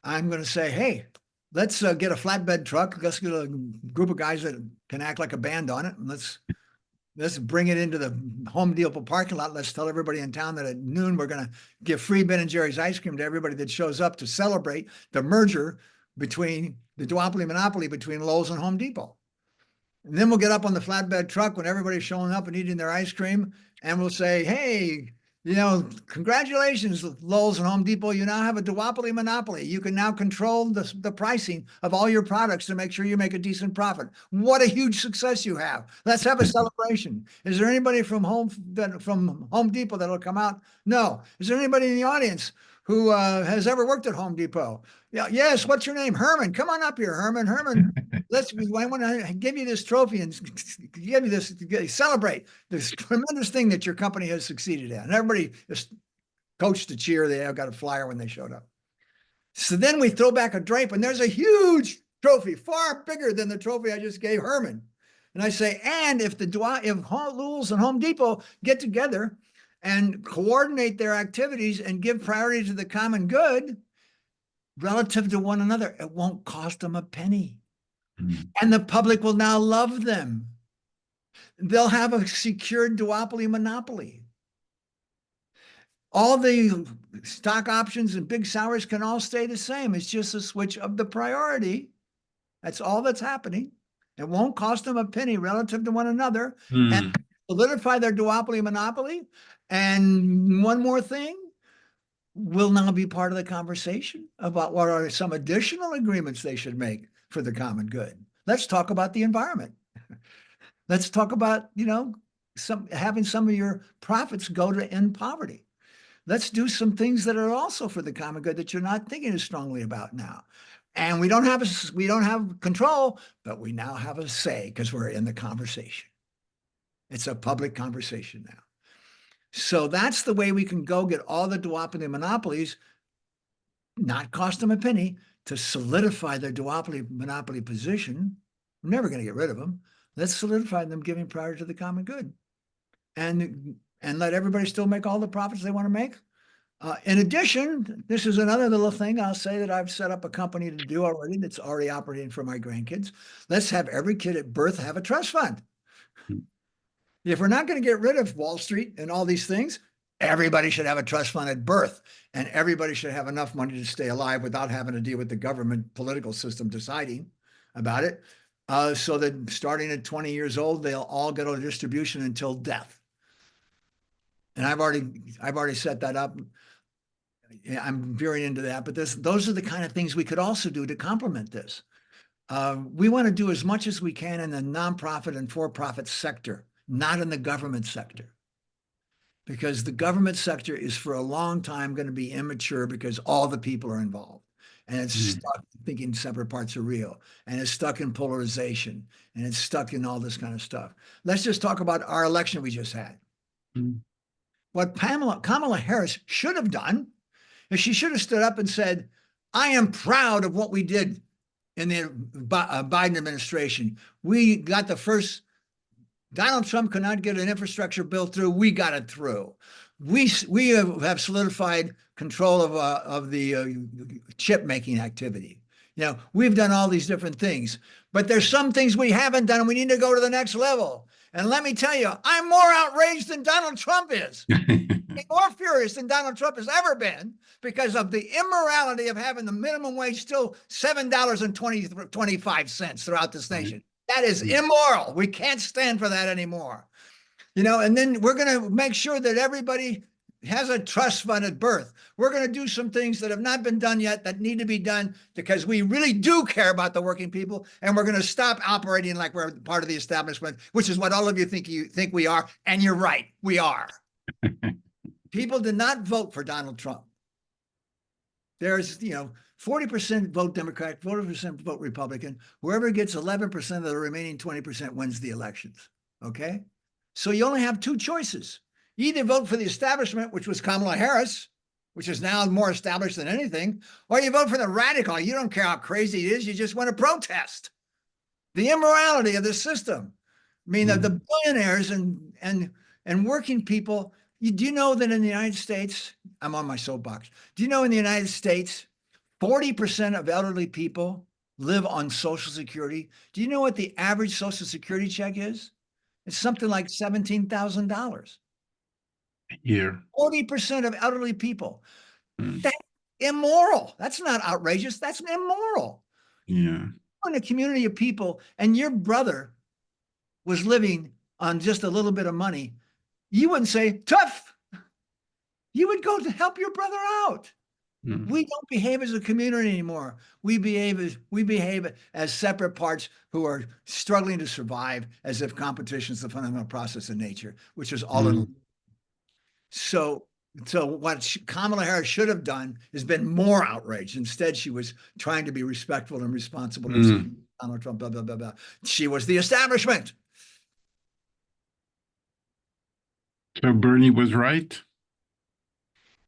I'm going to say, hey, let's get a flatbed truck. Let's get a group of guys that can act like a band on it, and let's bring it into the Home Depot parking lot. Let's tell everybody in town that at noon we're going to give free Ben and Jerry's ice cream to everybody that shows up to celebrate the merger between the duopoly monopoly between Lowe's and Home Depot. And then we'll get up on the flatbed truck when everybody's showing up and eating their ice cream, and we'll say, hey, congratulations, Lowe's and Home Depot. You now have a duopoly monopoly. You can now control the pricing of all your products to make sure you make a decent profit. What a huge success you have. Let's have a celebration. Is there anybody from Home Depot that'll come out? No. Is there anybody in the audience who has ever worked at Home Depot? Yeah. Yes. What's your name? Herman. Come on up here, Herman. Herman, I want to give you this trophy and give you this, celebrate this tremendous thing that your company has succeeded in. And everybody just coached to cheer. They got a flyer when they showed up. So then we throw back a drape and there's a huge trophy, far bigger than the trophy I just gave Herman. And I say, and if Lowe's and Home Depot get together and coordinate their activities and give priority to the common good relative to one another, it won't cost them a penny. And the public will now love them. They'll have a secured duopoly monopoly. All the stock options and big salaries can all stay the same. It's just a switch of the priority. That's all that's happening. It won't cost them a penny relative to one another and solidify their duopoly monopoly. And one more thing, will now be part of the conversation about what are some additional agreements they should make for the common good. Let's talk about the environment. Let's talk about, having some of your profits go to end poverty. Let's do some things that are also for the common good that you're not thinking as strongly about now. And we don't have control, but we now have a say because we're in the conversation. It's a public conversation now. So that's the way we can go get all the duopoly monopolies, not cost them a penny, to solidify their duopoly monopoly position. We're never going to get rid of them. Let's solidify them giving priority to the common good and let everybody still make all the profits they want to make. In addition, this is another little thing I'll say that I've set up a company to do already that's already operating for my grandkids. Let's have every kid at birth have a trust fund. If we're not going to get rid of Wall Street and all these things, everybody should have a trust fund at birth, and everybody should have enough money to stay alive without having to deal with the government political system deciding about it. So that starting at 20 years old, they'll all get a distribution until death. And I've already set that up. I'm veering into that, but those are the kind of things we could also do to complement this. We want to do as much as we can in the nonprofit and for-profit sector, not in the government sector, because the government sector is for a long time going to be immature because all the people are involved, and it's stuck thinking separate parts are real, and it's stuck in polarization, and it's stuck in all this kind of stuff. Let's just talk about our election we just had. What Kamala Harris should have done is she should have stood up and said, I am proud of what we did in the Biden administration. We got the first, Donald Trump could not get an infrastructure bill through. We got it through. We have solidified control of the chip making activity. We've done all these different things, but there's some things we haven't done and we need to go to the next level. And let me tell you, I'm more outraged than Donald Trump is. More furious than Donald Trump has ever been because of the immorality of having the minimum wage still $7.25 throughout this nation. That is immoral. We can't stand for that anymore. And then we're going to make sure that everybody has a trust fund at birth. We're going to do some things that have not been done yet that need to be done because we really do care about the working people, and we're going to stop operating like we're part of the establishment, which is what all of you think we are, and you're right, we are. People did not vote for Donald Trump. There's, 40% vote Democrat, 40% vote Republican. Whoever gets 11% of the remaining 20% wins the elections, okay? So you only have two choices. You either vote for the establishment, which was Kamala Harris, which is now more established than anything, or you vote for the radical. You don't care how crazy it is. You just want to protest the immorality of the system. I mean, the billionaires and working people. Do you know that in the United States, I'm on my soapbox. Do you know in the United States, 40% of elderly people live on Social Security? Do you know what the average Social Security check is? It's something like $17,000. Here. 40% of elderly people. That's immoral. That's not outrageous. That's immoral. Yeah. In a community of people, and your brother was living on just a little bit of money, you wouldn't say, tough. You would go to help your brother out. We don't behave as a community anymore. We behave as separate parts who are struggling to survive, as if competition is the fundamental process of nature, which is all in. So what Kamala Harris should have done is been more outraged. Instead, she was trying to be respectful and responsible. Donald Trump, blah, blah, blah, blah. She was the establishment. So Bernie was right?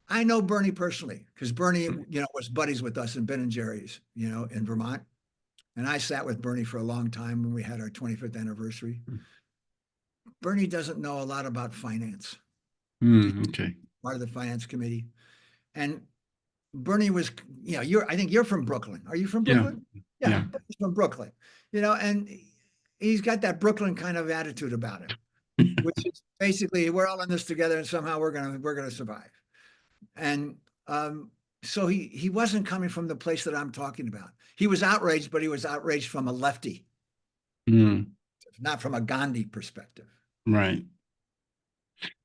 I know Bernie personally because Bernie, was buddies with us in Ben and Jerry's, in Vermont. And I sat with Bernie for a long time when we had our 25th anniversary. Bernie doesn't know a lot about finance. Okay. Part of the finance committee. And Bernie was, I think you're from Brooklyn. Are you from Brooklyn? Yeah. He's from Brooklyn, and he's got that Brooklyn kind of attitude about him, which is basically we're all in this together and somehow we're gonna survive. And so he wasn't coming from the place that I'm talking about. He was outraged, but he was outraged from a lefty, not from a Gandhi perspective. Right.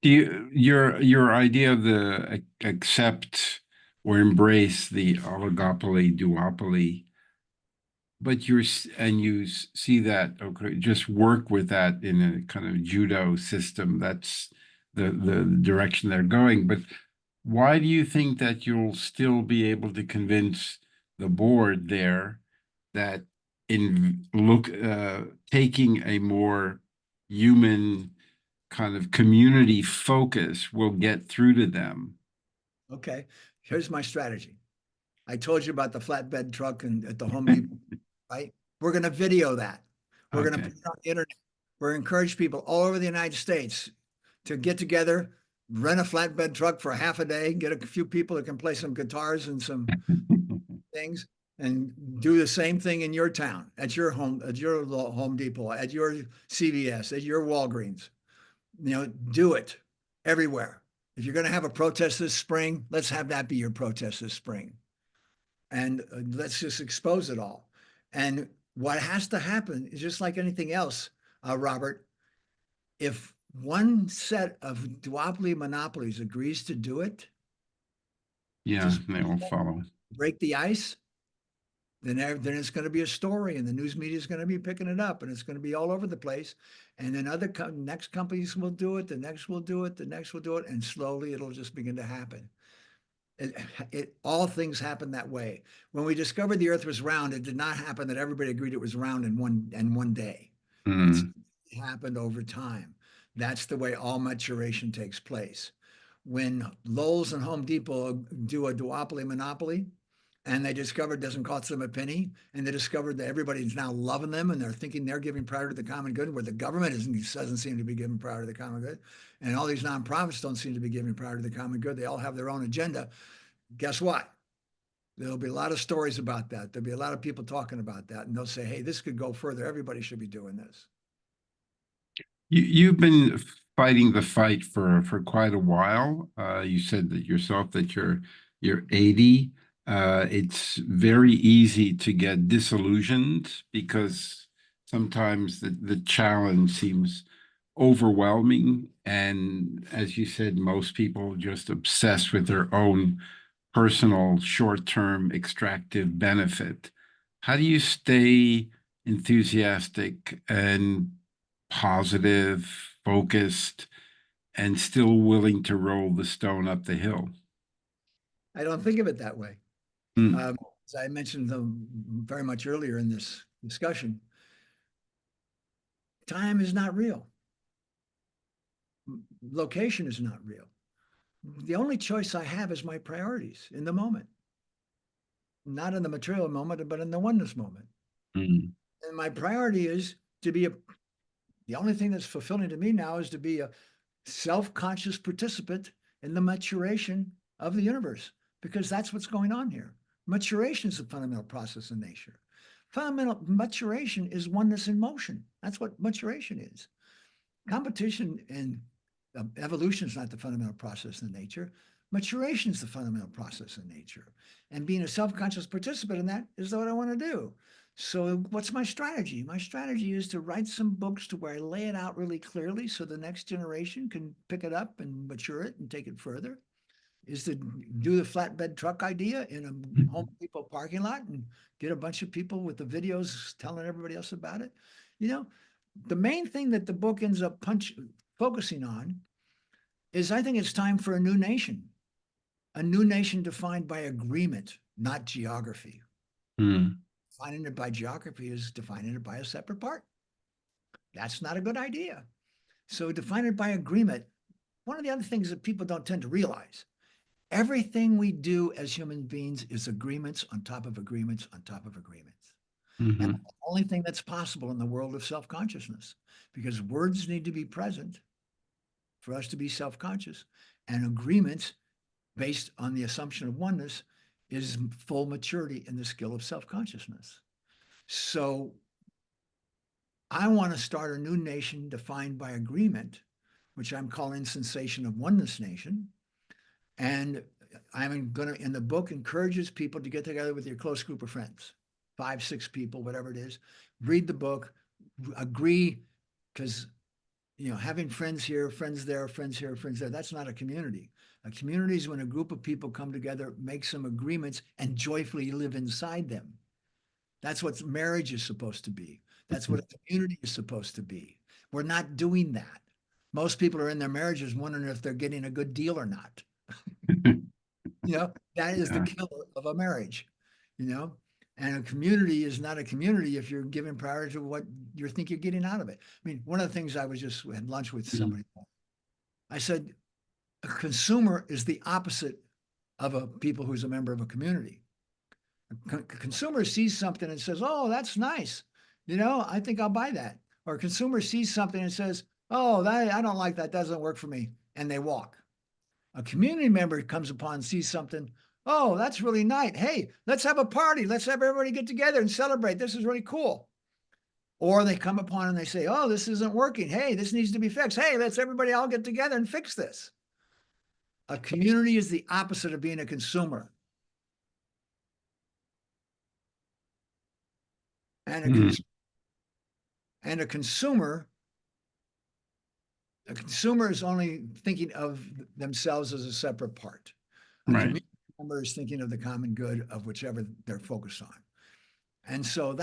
Your idea of the accept or embrace the oligopoly, duopoly, but you see that, okay, just work with that in a kind of judo system. That's the direction they're going. But why do you think that you'll still be able to convince the board there that taking a more human kind of community focus will get through to them? Okay, here's my strategy. I told you about the flatbed truck at the Home Depot, right? We're going to video that. We're going to put it on the internet. We're going to encourage people all over the United States to get together, rent a flatbed truck for half a day, get a few people that can play some guitars and some things, and do the same thing in your town, at your Home Depot, at your CVS, at your Walgreens. Do it everywhere. If you're going to have a protest this spring, let's have that be your protest this spring. And let's just expose it all. And what has to happen is just like anything else, Robert, if one set of duopoly monopolies agrees to do it, they will follow. Break the ice, then it's going to be a story, and the news media is going to be picking it up, and it's going to be all over the place. And then next companies will do it, the next will do it, the next will do it, and slowly it'll just begin to happen. All things happen that way. When we discovered the Earth was round, it did not happen that everybody agreed it was round in one day. It happened over time. That's the way all maturation takes place. When Lowe's and Home Depot do a duopoly monopoly, and they discovered it doesn't cost them a penny, and they discovered that everybody's now loving them, and they're thinking they're giving priority to the common good, where the government doesn't seem to be giving priority to the common good, and all these nonprofits don't seem to be giving priority to the common good. They all have their own agenda. Guess what? There'll be a lot of stories about that. There'll be a lot of people talking about that, and they'll say, hey, this could go further. Everybody should be doing this. You've been fighting the fight for quite a while. You said that yourself that you're 80. It's very easy to get disillusioned because sometimes the challenge seems overwhelming. And as you said, most people just obsessed with their own personal short-term extractive benefit. How do you stay enthusiastic and positive, focused, and still willing to roll the stone up the hill? I don't think of it that way. Mm, As I mentioned very much earlier in this discussion, time is not real. Location is not real. The only choice I have is my priorities in the moment, not in the material moment, but in the oneness moment. mm, And my priority is to be the only thing that's fulfilling to me now is to be a self-conscious participant in the maturation of the universe, because that's what's going on here. Maturation is a fundamental process in nature. Fundamental maturation is oneness in motion. That's what maturation is. Competition and evolution is not the fundamental process in nature. Maturation is the fundamental process in nature. And being a self-conscious participant in that is what I want to do. So what's my strategy? My strategy is to write some books to where I lay it out really clearly so the next generation can pick it up and mature it and take it further. Is to do the flatbed truck idea in a Home Depot parking lot and get a bunch of people with the videos telling everybody else about it. You know, the main thing that the book ends up focusing on is I think it's time for a new nation defined by agreement, not geography. mm, Defining it by geography is defining it by a separate part. That's not a good idea. So define it by agreement. One of the other things that people don't tend to realize, everything we do as human beings is agreements on top of agreements on top of agreements. And mhm, that's the only thing that's possible in the world of self-consciousness, because words need to be present for us to be self-conscious, and agreements based on the assumption of oneness is full maturity in the skill of self-consciousness. So I want to start a new nation defined by agreement, which I'm calling Sensation of Oneness Nation. And I'm going to, in the book, encourages people to get together with your close group of friends, 5, 6 people, whatever it is, read the book, agree, because having friends here, friends there, friends here, friends there, that's not a community. A community is when a group of people come together, make some agreements, and joyfully live inside them. That's what marriage is supposed to be. That's what a community is supposed to be. We're not doing that. Most people are in their marriages wondering if they're getting a good deal or not. That is the yeah, killer of a marriage, and a community is not a community if you're giving priority to what you think you're getting out of it. I mean, one of the things I was just had lunch with mm, somebody. I said, a consumer is the opposite of a people who's a member of a community. A consumer sees something and says, oh, that's nice. I think I'll buy that. Or a consumer sees something and says, oh, I don't like that. Doesn't work for me. And they walk. A community member comes upon and sees something. Oh, that's really nice. Hey, let's have a party. Let's have everybody get together and celebrate. This is really cool. Or they come upon and they say, oh, this isn't working. Hey, this needs to be fixed. Hey, let's everybody all get together and fix this. A community is the opposite of being a consumer. And a, mm, cons- and a consumer is only thinking of themselves as a separate part. A right. community member is thinking of the common good of whichever they're focused on. And so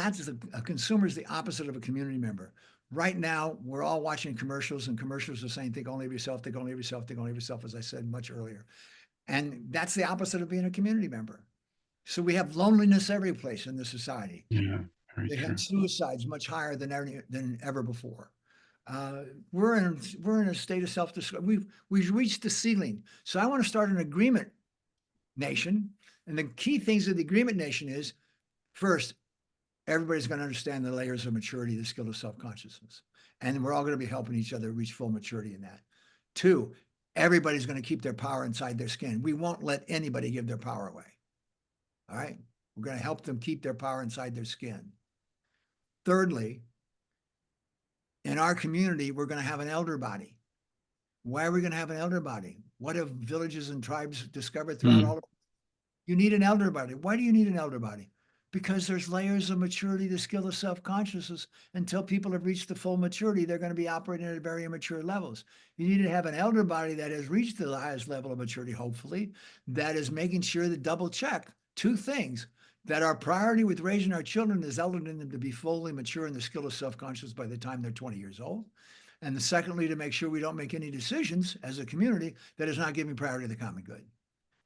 a consumer is the opposite of a community member. Right now, we're all watching commercials, and commercials are saying, think only of yourself, think only of yourself, think only of yourself, as I said much earlier. And that's the opposite of being a community member. So we have loneliness every place in the society. Yeah, very They have true. suicides much higher than ever before. We're in a state of self-discovery. We've reached the ceiling. So I want to start an agreement nation. And the key things of the agreement nation is, first, everybody's going to understand the layers of maturity, the skill of self-consciousness. And we're all going to be helping each other reach full maturity in that. 2, everybody's going to keep their power inside their skin. We won't let anybody give their power away. All right. We're going to help them keep their power inside their skin. Thirdly, in our community, we're going to have an elder body. Why are we going to have an elder body? What have villages and tribes discovered throughout all of You need an elder body. Why do you need an elder body? Because there's layers of maturity, the skill of self-consciousness. Until people have reached the full maturity, they're going to be operating at very immature levels. You need to have an elder body that has reached the highest level of maturity, hopefully, that is making sure to double check two things: that our priority with raising our children is elderly them to be fully mature in the skill of self-consciousness by the time they're 20 years old. And secondly, to make sure we don't make any decisions as a community that is not giving priority to the common good.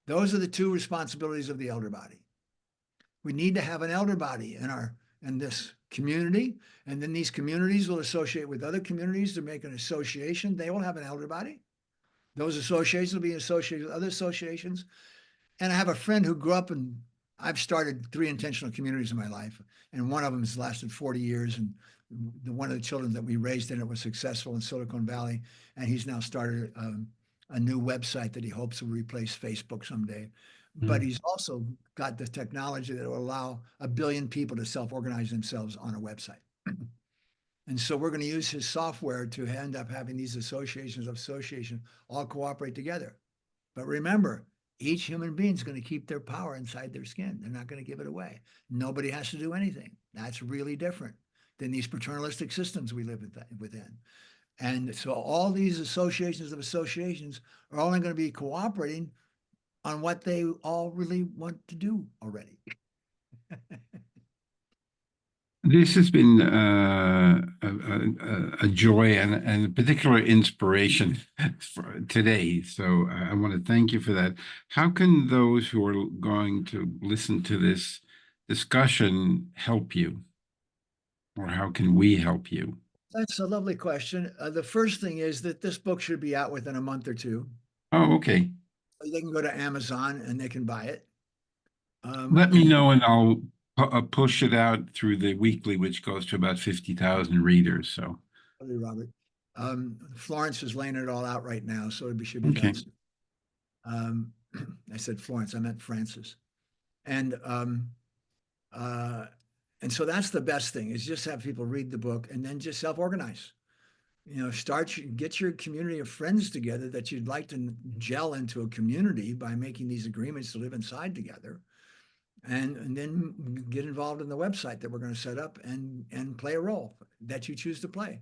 Those are the two responsibilities of the elder body. We need to have an elder body in this community, and then these communities will associate with other communities to make an association. They will have an elder body. Those associations will be associated with other associations. And I have a friend who grew up I've started 3 intentional communities in my life, and one of them has lasted 40 years. And one of the children that we raised in it was successful in Silicon Valley, and he's now started a new website that he hopes will replace Facebook someday. But he's also got the technology that will allow 1 billion people to self-organize themselves on a website. And so we're going to use his software to end up having these associations all cooperate together. But remember, each human being is going to keep their power inside their skin. They're not going to give it away. Nobody has to do anything. That's really different than these paternalistic systems we live within. And so all these associations are only going to be cooperating on what they all really want to do already. This has been a joy and a particular inspiration for today. So I want to thank you for that. How can those who are going to listen to this discussion help you? Or how can we help you? That's a lovely question. The first thing is that this book should be out within a month or two. Oh, okay. They can go to Amazon and they can buy it. Let me know and I'll push it out through the weekly, which goes to about 50,000 readers. So, Robert, Florence is laying it all out right now, so it should be okay. done soon. I said Florence, I meant Francis. And so that's the best thing, is just have people read the book and then just self-organize. Get your community of friends together that you'd like to gel into a community by making these agreements to live inside together. And then get involved in the website that we're going to set up and play a role that you choose to play.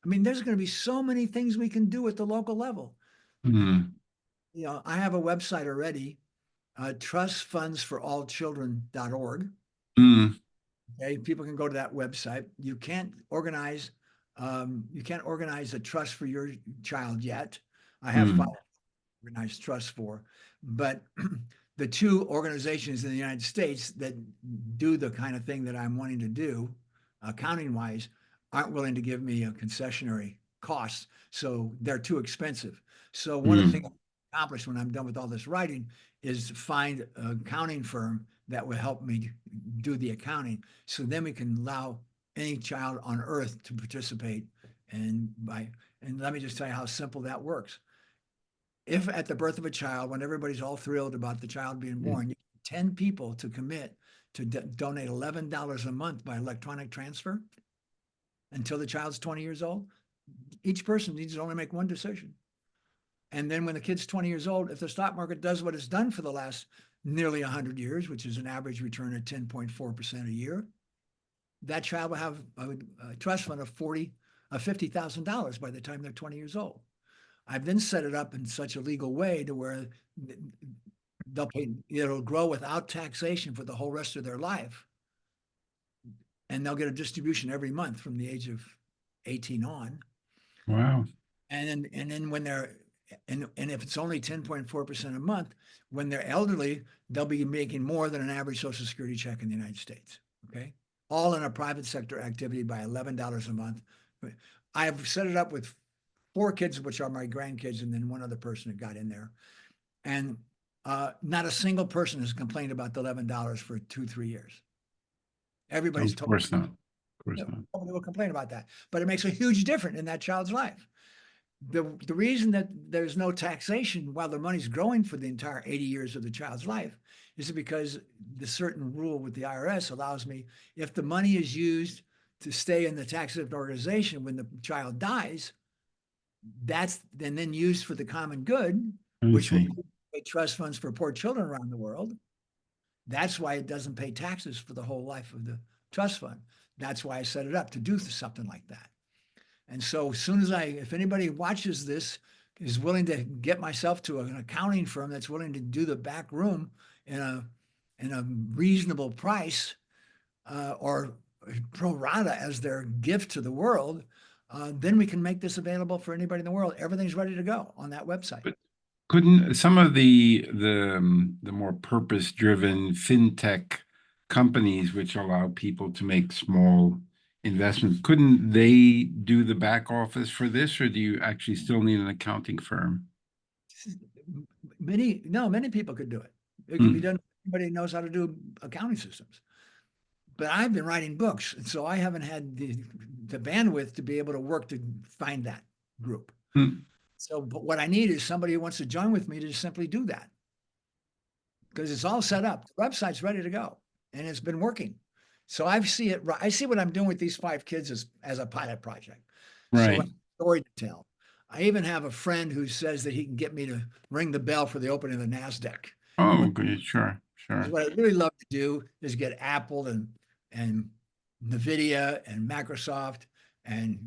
I mean, there's going to be so many things we can do at the local level. Mm. I have a website already, trustfundsforallchildren.org. Mm. Okay, people can go to that website. You can't organize a trust for your child yet. I have 5 organized trusts for, but the 2 organizations in the United States that do the kind of thing that I'm wanting to do, accounting wise, aren't willing to give me a concessionary cost. So they're too expensive. So one of the things I accomplish when I'm done with all this writing is to find an accounting firm that will help me do the accounting. So then we can allow any child on earth to participate. And let me just tell you how simple that works. If at the birth of a child, when everybody's all thrilled about the child being born, you get 10 people to commit to donate $11 a month by electronic transfer until the child's 20 years old, each person needs to only make one decision. And then when the kid's 20 years old, if the stock market does what it's done for the last nearly 100 years, which is an average return of 10.4% a year, that child will have a trust fund of $50,000 by the time they're 20 years old. I've then set it up in such a legal way to where it'll grow without taxation for the whole rest of their life. And they'll get a distribution every month from the age of 18 on. Wow. And then when if it's only 10.4% a month, when they're elderly, they'll be making more than an average Social Security check in the United States. Okay. All in a private sector activity by $11 a month. I have set it up with 4 kids, which are my grandkids, and then one other person that got in there. And not a single person has complained about the $11 for 2-3 years. Everybody's Of course not. Of course not. Nobody will complain about that. But it makes a huge difference in that child's life. the reason that there's no taxation while the money's growing for the entire 80 years of the child's life is because the certain rule with the IRS allows me, if the money is used to stay in the tax-exempt organization when the child dies, that's then used for the common good, I which will see. pay trust funds for poor children around the world. That's why it doesn't pay taxes for the whole life of the trust fund. That's why I set it up to do something like that. And so as soon as if anybody watches this, is willing to get myself to an accounting firm that's willing to do the back room in a reasonable price, or pro rata as their gift to the world, then we can make this available for anybody in the world. Everything's ready to go on that website. But couldn't some of the more purpose-driven fintech companies, which allow people to make small investments, couldn't they do the back office for this, or do you actually still need an accounting firm? Many people could do it. It can be done. Everybody knows how to do accounting systems. But I've been writing books, and so I haven't had the bandwidth to be able to work to find that group. Mm. So, but what I need is somebody who wants to join with me to just simply do that, because it's all set up. The website's ready to go, and it's been working. So I see it. I see what I'm doing with these 5 kids as a pilot project. So I have Right. a story to tell. I even have a friend who says that he can get me to ring the bell for the opening of the NASDAQ. Oh, What, good. Sure, what I really love to do is get Apple and NVIDIA and Microsoft and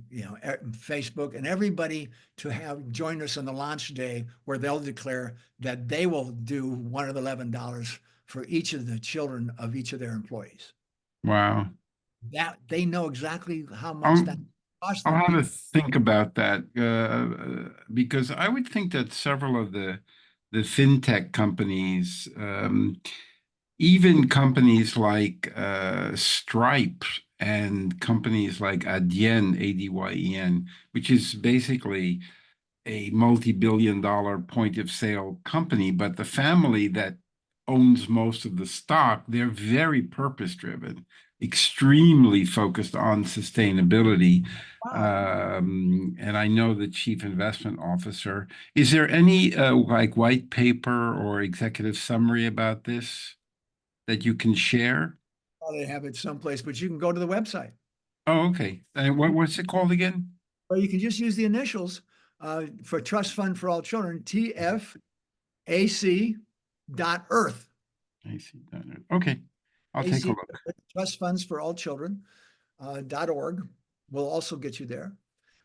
Facebook and everybody to have joined us on the launch day, where they'll declare that they will do $111 for each of the children of each of their employees. Wow. That they know exactly how much I'll that costs I'll them. have to think about that, because I would think that several of the fintech companies, even companies like Stripe and companies like Adyen, Adyen, which is basically a multi-billion-dollar point-of-sale company, but the family that owns most of the stock, they're very purpose-driven, extremely focused on sustainability. Wow. And I know the chief investment officer. Is there any like white paper or executive summary about this that you can share? They have it someplace, but you can go to the website, Oh, okay. And what's it called again? or you can just use the initials for Trust Fund for All Children, TFAC.earth. I see. Okay. I'll take a AC look. Trust Funds for All Children .org will also get you there.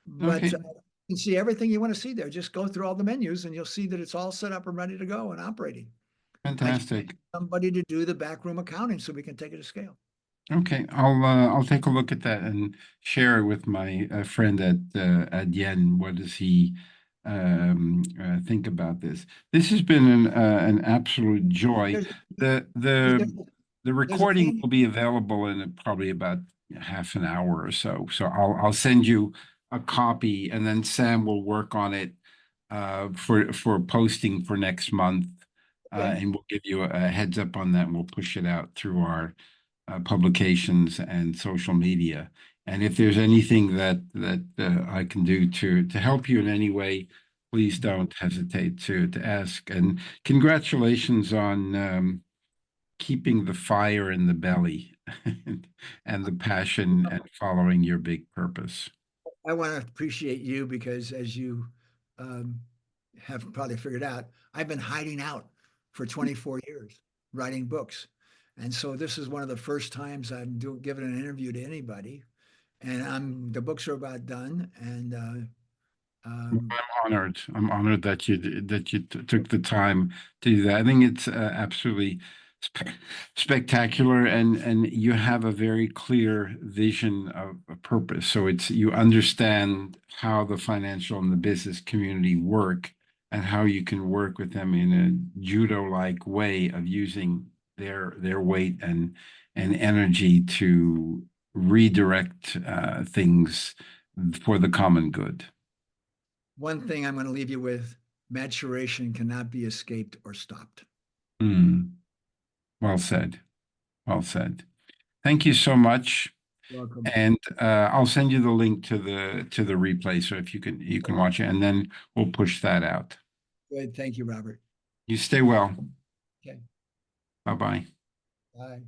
But Okay. you can see everything you want to see there. Just go through all the menus and you'll see that it's all set up and ready to go and operating. I just need Fantastic. somebody to do the backroom accounting so we can take it to scale. Okay, I'll take a look at that and share it with my friend at Yen. What does he think about this? This has been an absolute joy. There's, The there's, the the there's a recording link. will be available in probably about half an hour or so. So I'll send you a copy, and then Sam will work on it for posting for next month, Okay. and we'll give you a heads up on that, and we'll push it out through our publications and social media. And if there's anything that I can do to help you in any way, please don't hesitate to ask. And congratulations on keeping the fire in the belly and the passion and following your big purpose. I want to appreciate you because, as you um, have probably figured out, I've been hiding out for 24 years writing books. And so this is one of the first times I'm giving an interview to anybody. And the books are about done. And um, I'm honored. I'm honored that you took the time to do that. I think it's absolutely spectacular, and you have a very clear vision of a purpose. So it's you understand how the financial and the business community work, and how you can work with them in a judo-like way of using their weight and energy to redirect things for the common good. one thing I'm going to leave you with: maturation cannot be escaped or stopped. Mm, well said. Well said. Thank you so much. Welcome. And I'll send you the link to the replay, so if you can watch it, and then we'll push that out. Good. Thank you, Robert. You stay well. Okay. Bye-bye. Bye.